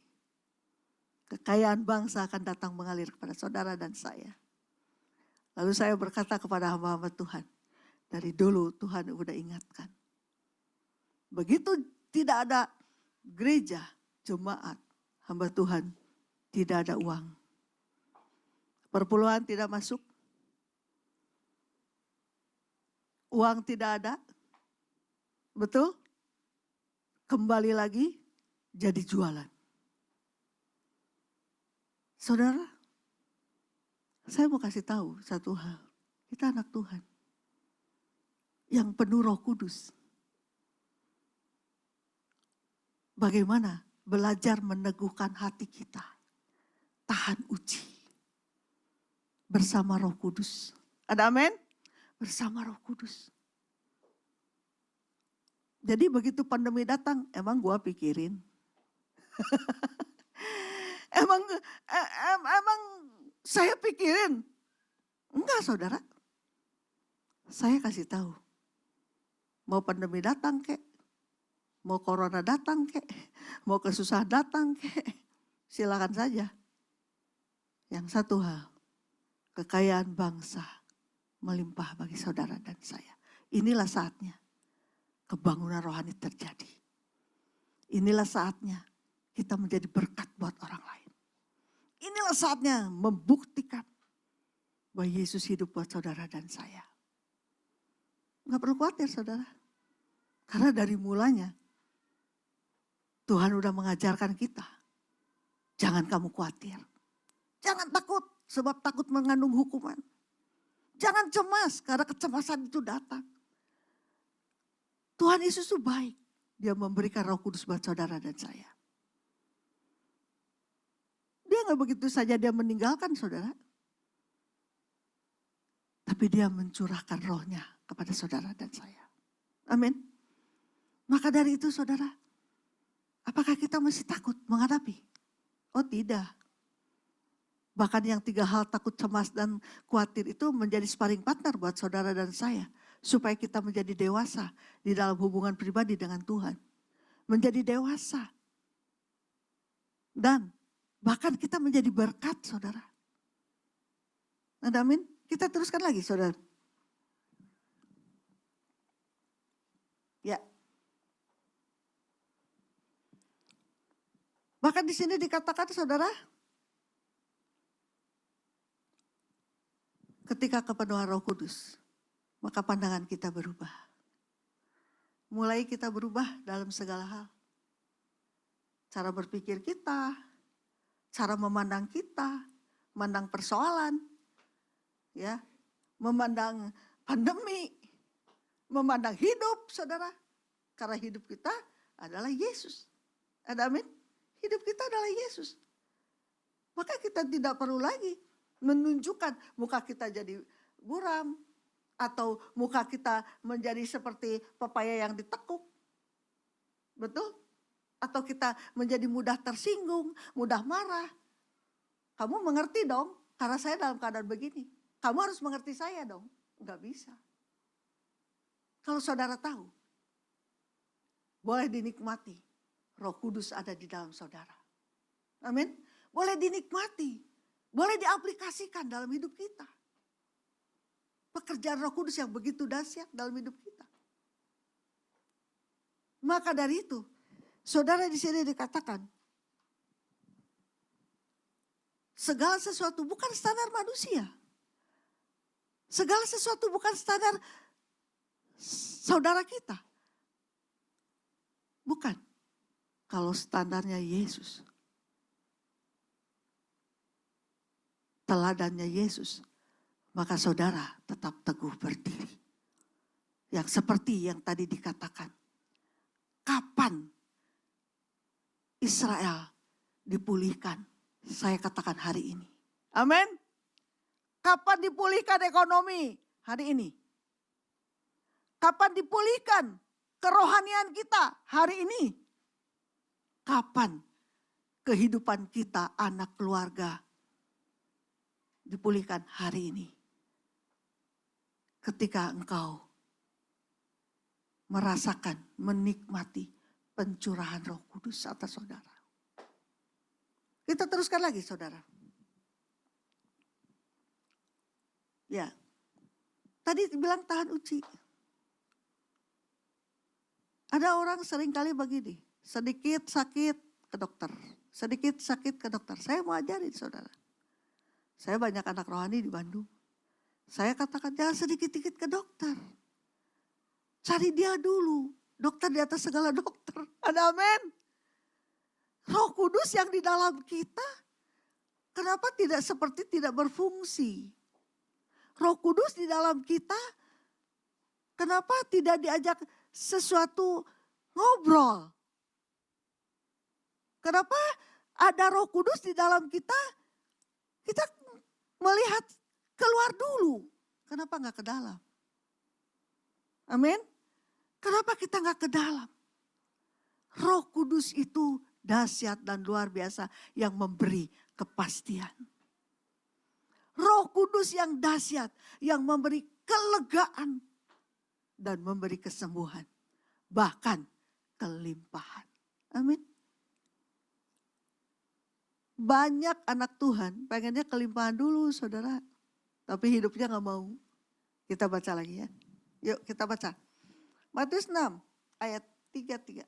kekayaan bangsa akan datang mengalir kepada saudara dan saya. Lalu saya berkata kepada hamba-hamba Tuhan, dari dulu Tuhan udah ingatkan. Begitu tidak ada gereja, jemaat, hamba Tuhan, tidak ada uang. Perpuluhan tidak masuk. Uang tidak ada. Betul? Kembali lagi jadi jualan. Saudara, saya mau kasih tahu satu hal. Kita anak Tuhan. Yang penuh Roh Kudus. Bagaimana belajar meneguhkan hati kita. Tahan uji. Bersama Roh Kudus. Ada amin? Bersama Roh Kudus. Jadi begitu pandemi datang, emang gua pikirin. emang saya pikirin. Enggak saudara. Saya kasih tahu. Mau pandemi datang kek. Mau corona datang kek. Mau kesusahan datang kek. Silakan saja. Yang satu hal. Kekayaan bangsa melimpah bagi saudara dan saya. Inilah saatnya kebangunan rohani terjadi. Inilah saatnya kita menjadi berkat buat orang lain. Inilah saatnya membuktikan bahwa Yesus hidup buat saudara dan saya. Gak perlu khawatir saudara. Karena dari mulanya Tuhan udah mengajarkan kita. Jangan kamu khawatir. Jangan takut sebab takut mengandung hukuman. Jangan cemas karena kecemasan itu datang. Tuhan Yesus itu baik. Dia memberikan Roh Kudus buat saudara dan saya. Dia gak begitu saja dia meninggalkan saudara. Tapi dia mencurahkan rohnya kepada saudara dan saya. Amin. Maka dari itu saudara, apakah kita masih takut menghadapi? Oh tidak. Bahkan yang 3 hal takut, cemas, dan khawatir itu menjadi sparring partner buat saudara dan saya. Supaya kita menjadi dewasa di dalam hubungan pribadi dengan Tuhan. Menjadi dewasa. Dan bahkan kita menjadi berkat saudara. Amin. Kita teruskan lagi saudara. Ya. Bahkan di sini dikatakan saudara, ketika kepenuhan Roh Kudus, maka pandangan kita berubah. Mulai kita berubah dalam segala hal. Cara berpikir kita, cara memandang kita, memandang persoalan, ya, memandang pandemi, memandang hidup, saudara. Karena hidup kita adalah Yesus. Ada amin? Hidup kita adalah Yesus. Maka kita tidak perlu lagi menunjukkan muka kita jadi buram. Atau muka kita menjadi seperti pepaya yang ditekuk. Betul? Atau kita menjadi mudah tersinggung, mudah marah. Kamu mengerti dong, karena saya dalam keadaan begini. Kamu harus mengerti saya dong. Enggak bisa. Kalau saudara tahu, boleh dinikmati. Roh Kudus ada di dalam saudara. Amin. Boleh dinikmati. Boleh diaplikasikan dalam hidup kita. Pekerjaan Roh Kudus yang begitu dahsyat dalam hidup kita. Maka dari itu, saudara di sini dikatakan, segala sesuatu bukan standar manusia. Segala sesuatu bukan standar saudara kita. Bukan. Kalau standarnya Yesus. Teladannya Yesus. Maka saudara tetap teguh berdiri. Yang seperti yang tadi dikatakan. Kapan Israel dipulihkan? Saya katakan hari ini. Amin. Kapan dipulihkan ekonomi? Hari ini. Kapan dipulihkan kerohanian kita? Hari ini. Kapan kehidupan kita, anak keluarga, dipulihkan? Hari ini. Ketika engkau merasakan, menikmati pencurahan Roh Kudus atas saudara. Kita teruskan lagi saudara. Ya, tadi bilang tahan uji. Ada orang seringkali begini, sedikit sakit ke dokter, sedikit sakit ke dokter. Saya mau ajarin saudara. Saya banyak anak rohani di Bandung. Saya katakan jangan sedikit-sedikit ke dokter. Cari dia dulu, dokter di atas segala dokter. Ada amin. Roh Kudus yang di dalam kita, kenapa tidak seperti tidak berfungsi? Roh Kudus di dalam kita, kenapa tidak diajak sesuatu ngobrol? Kenapa ada Roh Kudus di dalam kita, kita melihat keluar dulu. Kenapa nggak ke dalam? Amin. Kenapa kita nggak ke dalam? Roh Kudus itu dahsyat dan luar biasa yang memberi kepastian. Roh Kudus yang dahsyat yang memberi kelegaan dan memberi kesembuhan. Bahkan kelimpahan. Amin. Banyak anak Tuhan pengennya kelimpahan dulu saudara. Tapi hidupnya gak mau. Kita baca lagi ya. Yuk kita baca. Matius 6 ayat 33.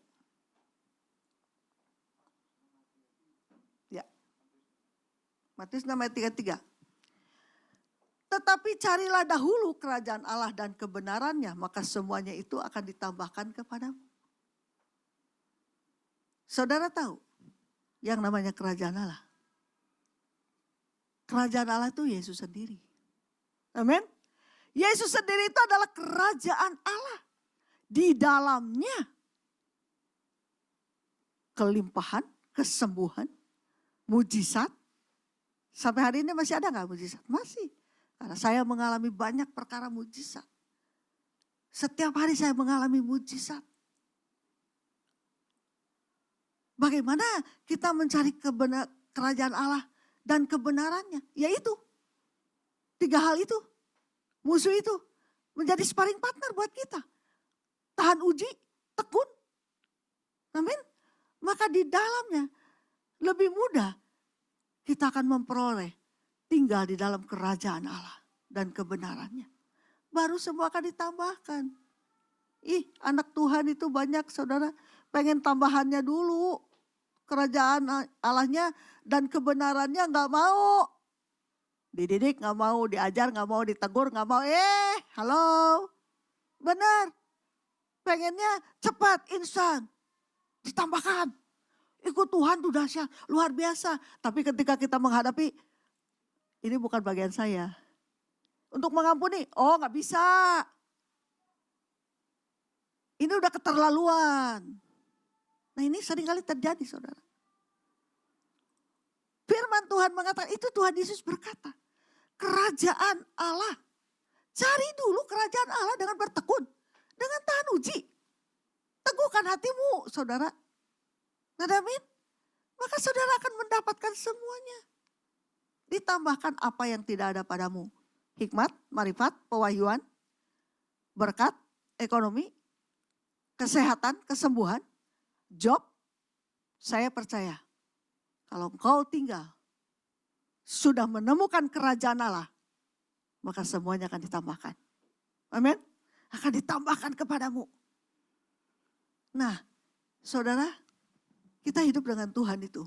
Ya. Matius 6 ayat 33. Tetapi carilah dahulu kerajaan Allah dan kebenarannya, maka semuanya itu akan ditambahkan kepadamu. Saudara tahu yang namanya kerajaan Allah? Kerajaan Allah itu Yesus sendiri. Amin. Yesus sendiri itu adalah kerajaan Allah. Di dalamnya kelimpahan, kesembuhan, mujizat. Sampai hari ini masih ada gak mujizat? Masih. Karena saya mengalami banyak perkara mujizat. Setiap hari saya mengalami mujizat. Bagaimana kita mencari kerajaan Allah dan kebenarannya? Yaitu 3 hal itu. Musuh itu menjadi sparring partner buat kita. Tahan uji, tekun. Amin. Maka di dalamnya lebih mudah kita akan memperoleh tinggal di dalam kerajaan Allah dan kebenarannya. Baru semua akan ditambahkan. Anak Tuhan itu banyak saudara pengen tambahannya dulu. Kerajaan Allahnya dan kebenarannya gak mau. Dididik gak mau, diajar gak mau, ditegur gak mau. Halo. Benar. Pengennya cepat, instan. Ditambahkan. Ikut Tuhan tuh dahsyat, luar biasa. Tapi ketika kita menghadapi, ini bukan bagian saya. Untuk mengampuni, gak bisa. Ini udah keterlaluan. Nah ini seringkali terjadi saudara. Firman Tuhan mengatakan, itu Tuhan Yesus berkata. Kerajaan Allah. Cari dulu kerajaan Allah dengan bertekun. Dengan tahan uji. Teguhkan hatimu saudara. Amin. Maka saudara akan mendapatkan semuanya. Ditambahkan apa yang tidak ada padamu. Hikmat, marifat, pewahyuan, berkat, ekonomi, kesehatan, kesembuhan, job. Saya percaya kalau engkau tinggal sudah menemukan kerajaan Allah, maka semuanya akan ditambahkan. Amin. Akan ditambahkan kepadamu. Nah, saudara, kita hidup dengan Tuhan itu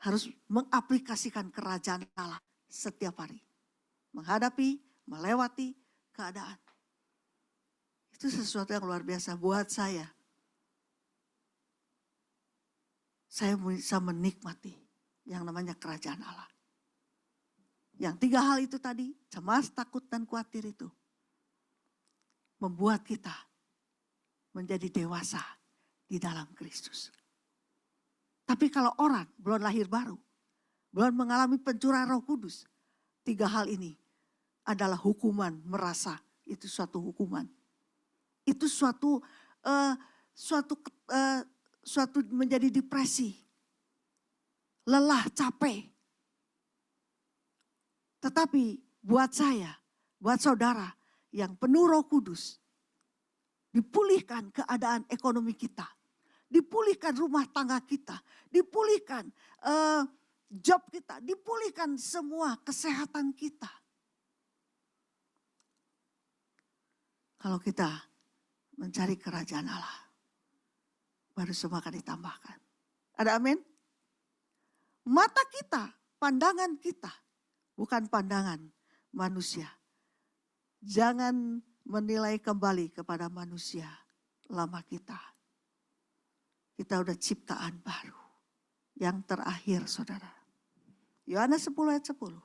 harus mengaplikasikan kerajaan Allah setiap hari. Menghadapi, melewati keadaan. Itu sesuatu yang luar biasa buat saya. Saya bisa menikmati yang namanya kerajaan Allah. Yang 3 hal itu tadi, cemas, takut, dan khawatir itu. Membuat kita menjadi dewasa di dalam Kristus. Tapi kalau orang belum lahir baru, belum mengalami pencurahan Roh Kudus, 3 hal ini adalah hukuman, merasa itu suatu hukuman. Itu suatu menjadi depresi, lelah, capek. Tetapi buat saya, buat saudara yang penuh Roh Kudus, dipulihkan keadaan ekonomi kita, dipulihkan rumah tangga kita, dipulihkan job kita, dipulihkan semua kesehatan kita. Kalau kita mencari kerajaan Allah, baru semua akan ditambahkan. Ada amin? Mata kita, pandangan kita, bukan pandangan manusia. Jangan menilai kembali kepada manusia lama kita. Kita udah ciptaan baru. Yang terakhir saudara. Yohanes 10 ayat 10.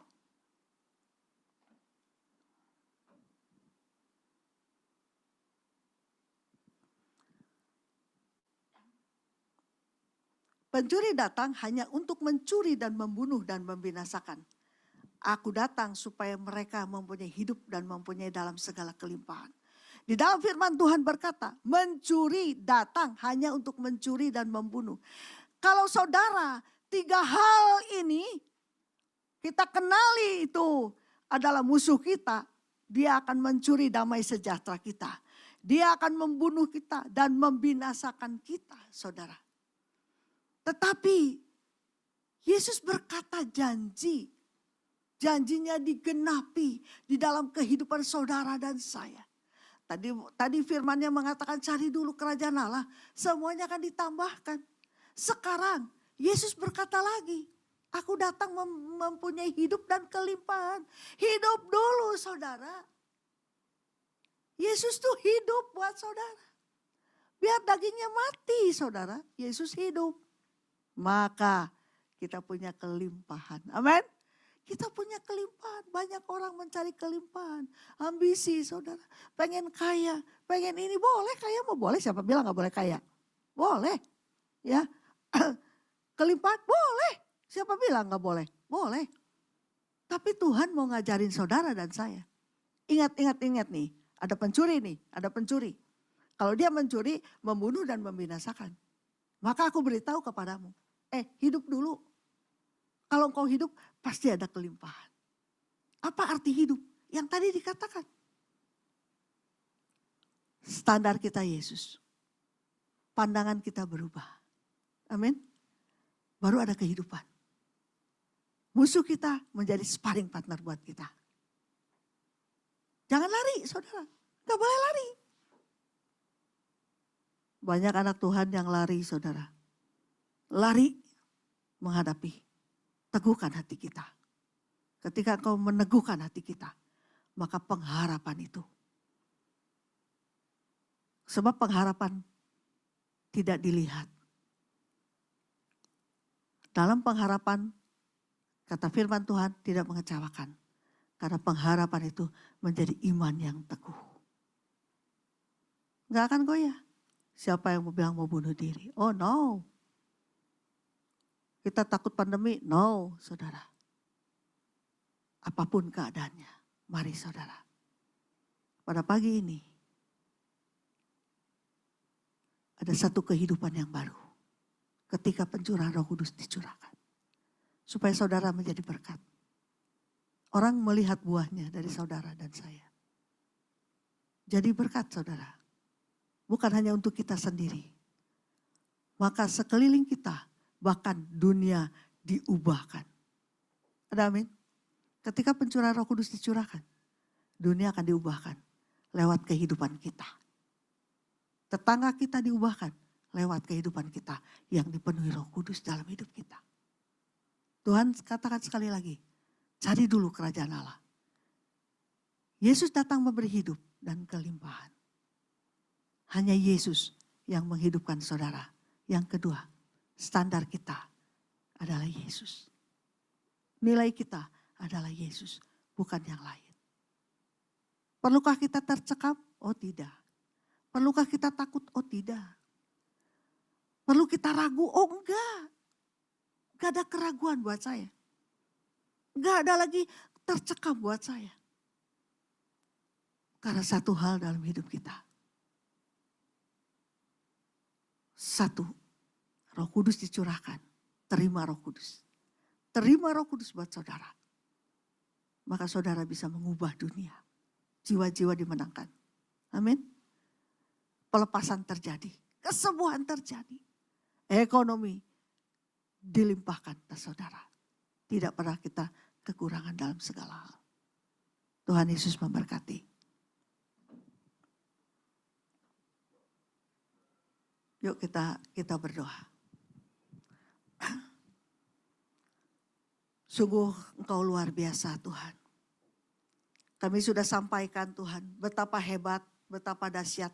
Pencuri datang hanya untuk mencuri dan membunuh dan membinasakan. Aku datang supaya mereka mempunyai hidup dan mempunyai dalam segala kelimpahan. Di dalam firman Tuhan berkata, mencuri datang hanya untuk mencuri dan membunuh. Kalau saudara, 3 hal ini kita kenali itu adalah musuh kita. Dia akan mencuri damai sejahtera kita. Dia akan membunuh kita dan membinasakan kita, saudara. Tetapi Yesus berkata janjinya digenapi di dalam kehidupan saudara dan saya. Tadi firman-Nya mengatakan cari dulu kerajaan Allah, semuanya akan ditambahkan. Sekarang Yesus berkata lagi, aku datang mempunyai hidup dan kelimpahan. Hidup dulu saudara. Yesus tuh hidup buat saudara. Biar dagingnya mati saudara, Yesus hidup. Maka kita punya kelimpahan. Amin. Kita punya kelimpahan. Banyak orang mencari kelimpahan. Ambisi saudara. Pengen kaya. Pengen ini boleh kaya mau boleh. Siapa bilang gak boleh kaya? Boleh. Ya. Kelimpahan boleh. Siapa bilang gak boleh? Boleh. Tapi Tuhan mau ngajarin saudara dan saya. Ingat nih. Ada pencuri nih. Ada pencuri. Kalau dia mencuri, membunuh dan membinasakan. Maka aku beritahu kepadamu. Hidup dulu. Kalau engkau hidup pasti ada kelimpahan. Apa arti hidup? Yang tadi dikatakan. Standar kita Yesus. Pandangan kita berubah. Amin. Baru ada kehidupan. Musuh kita menjadi sparring partner buat kita. Jangan lari saudara. Gak boleh lari. Banyak anak Tuhan yang lari saudara. Lari menghadapi. Teguhkan hati kita. Ketika kau meneguhkan hati kita, maka pengharapan itu. Sebab pengharapan tidak dilihat. Dalam pengharapan, kata firman Tuhan tidak mengecewakan. Karena pengharapan itu menjadi iman yang teguh. Gak akan goyah. Siapa yang mau bilang mau bunuh diri? Oh no. Kita takut pandemi? No, saudara. Apapun keadaannya, mari saudara. Pada pagi ini, ada satu kehidupan yang baru. Ketika pencurahan Roh Kudus dicurahkan. Supaya saudara menjadi berkat. Orang melihat buahnya dari saudara dan saya. Jadi berkat saudara. Bukan hanya untuk kita sendiri. Maka sekeliling kita, bahkan dunia diubahkan. Ada amin? Ketika pencurahan Roh Kudus dicurahkan, dunia akan diubahkan lewat kehidupan kita. Tetangga kita diubahkan lewat kehidupan kita yang dipenuhi Roh Kudus dalam hidup kita. Tuhan katakan sekali lagi, cari dulu kerajaan Allah. Yesus datang memberi hidup dan kelimpahan. Hanya Yesus yang menghidupkan saudara. Yang kedua, standar kita adalah Yesus. Nilai kita adalah Yesus, bukan yang lain. Perlukah kita tercekam? Oh tidak. Perlukah kita takut? Oh tidak. Perlu kita ragu? Oh enggak. Enggak ada keraguan buat saya. Enggak ada lagi tercekam buat saya. Karena satu hal dalam hidup kita. Satu, Roh Kudus dicurahkan. Terima Roh Kudus. Terima Roh Kudus buat saudara. Maka saudara bisa mengubah dunia. Jiwa-jiwa dimenangkan. Amin. Pelepasan terjadi. Kesembuhan terjadi. Ekonomi dilimpahkan ke saudara. Tidak pernah kita kekurangan dalam segala hal. Tuhan Yesus memberkati. Yuk kita berdoa. Sungguh Engkau luar biasa Tuhan. Kami sudah sampaikan Tuhan betapa hebat, betapa dahsyat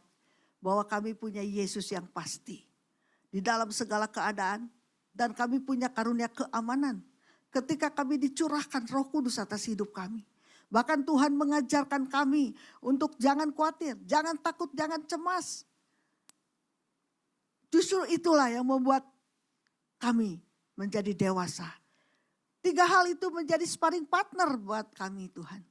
bahwa kami punya Yesus yang pasti di dalam segala keadaan, dan kami punya karunia keamanan ketika kami dicurahkan Roh Kudus atas hidup kami. Bahkan Tuhan mengajarkan kami untuk jangan khawatir, jangan takut, jangan cemas. Justru itulah yang membuat kami menjadi dewasa. 3 hal itu menjadi sparring partner buat kami Tuhan.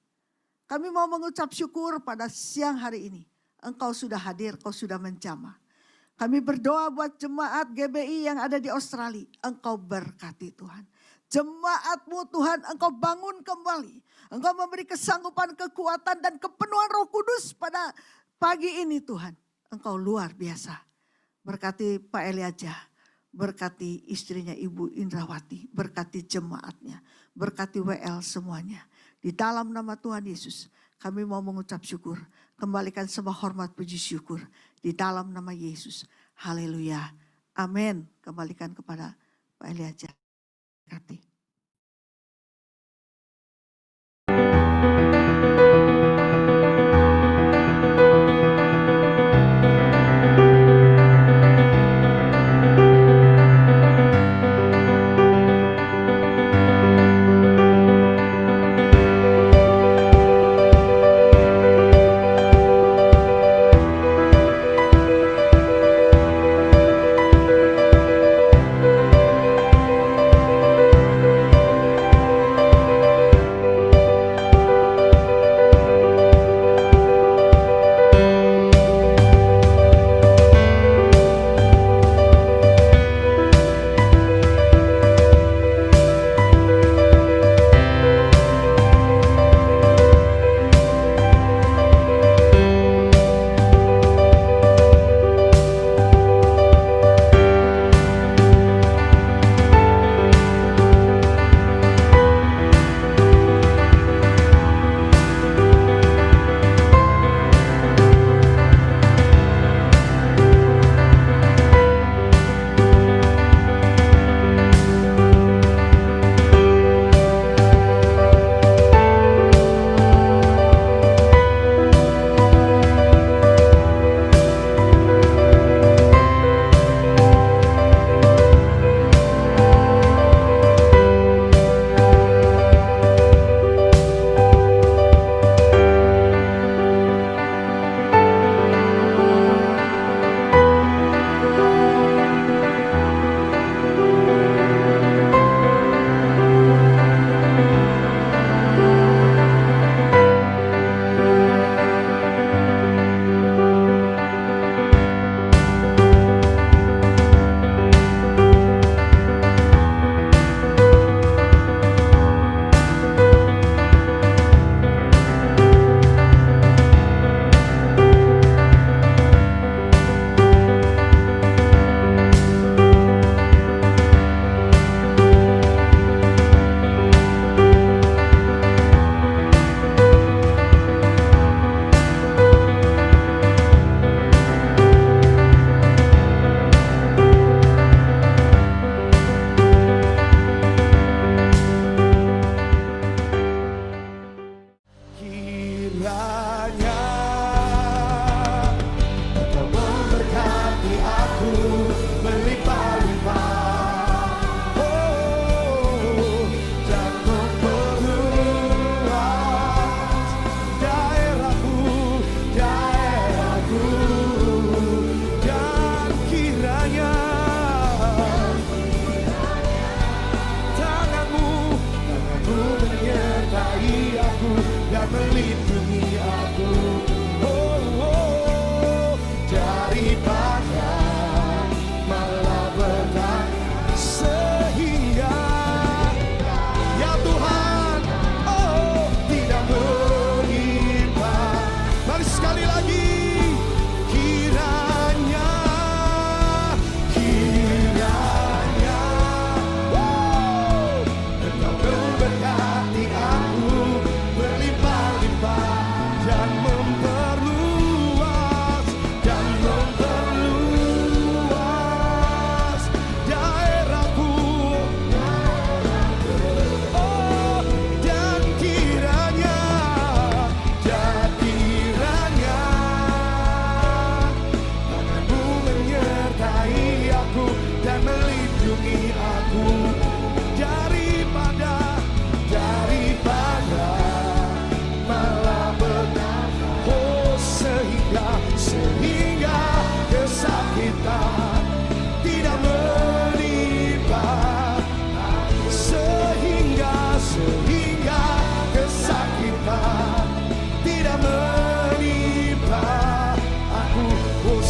Kami mau mengucap syukur pada siang hari ini. Engkau sudah hadir, Engkau sudah menjamah. Kami berdoa buat jemaat GBI yang ada di Australia. Engkau berkati Tuhan. Jemaat-Mu Tuhan, Engkau bangun kembali. Engkau memberi kesanggupan, kekuatan dan kepenuhan Roh Kudus pada pagi ini Tuhan. Engkau luar biasa. Berkati Pak Eliaja, berkati istrinya Ibu Indrawati, berkati jemaatnya, berkati WL semuanya. Di dalam nama Tuhan Yesus, kami mau mengucap syukur. Kembalikan semua hormat puji syukur di dalam nama Yesus. Haleluya. Amin. Kembalikan kepada Pak Eliaja. Berkati.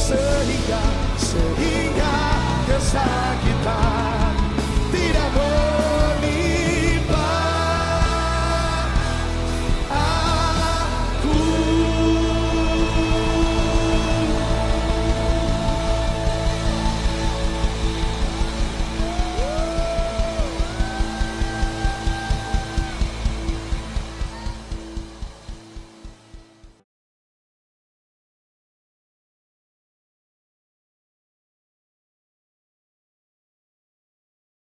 sehingga kesakitan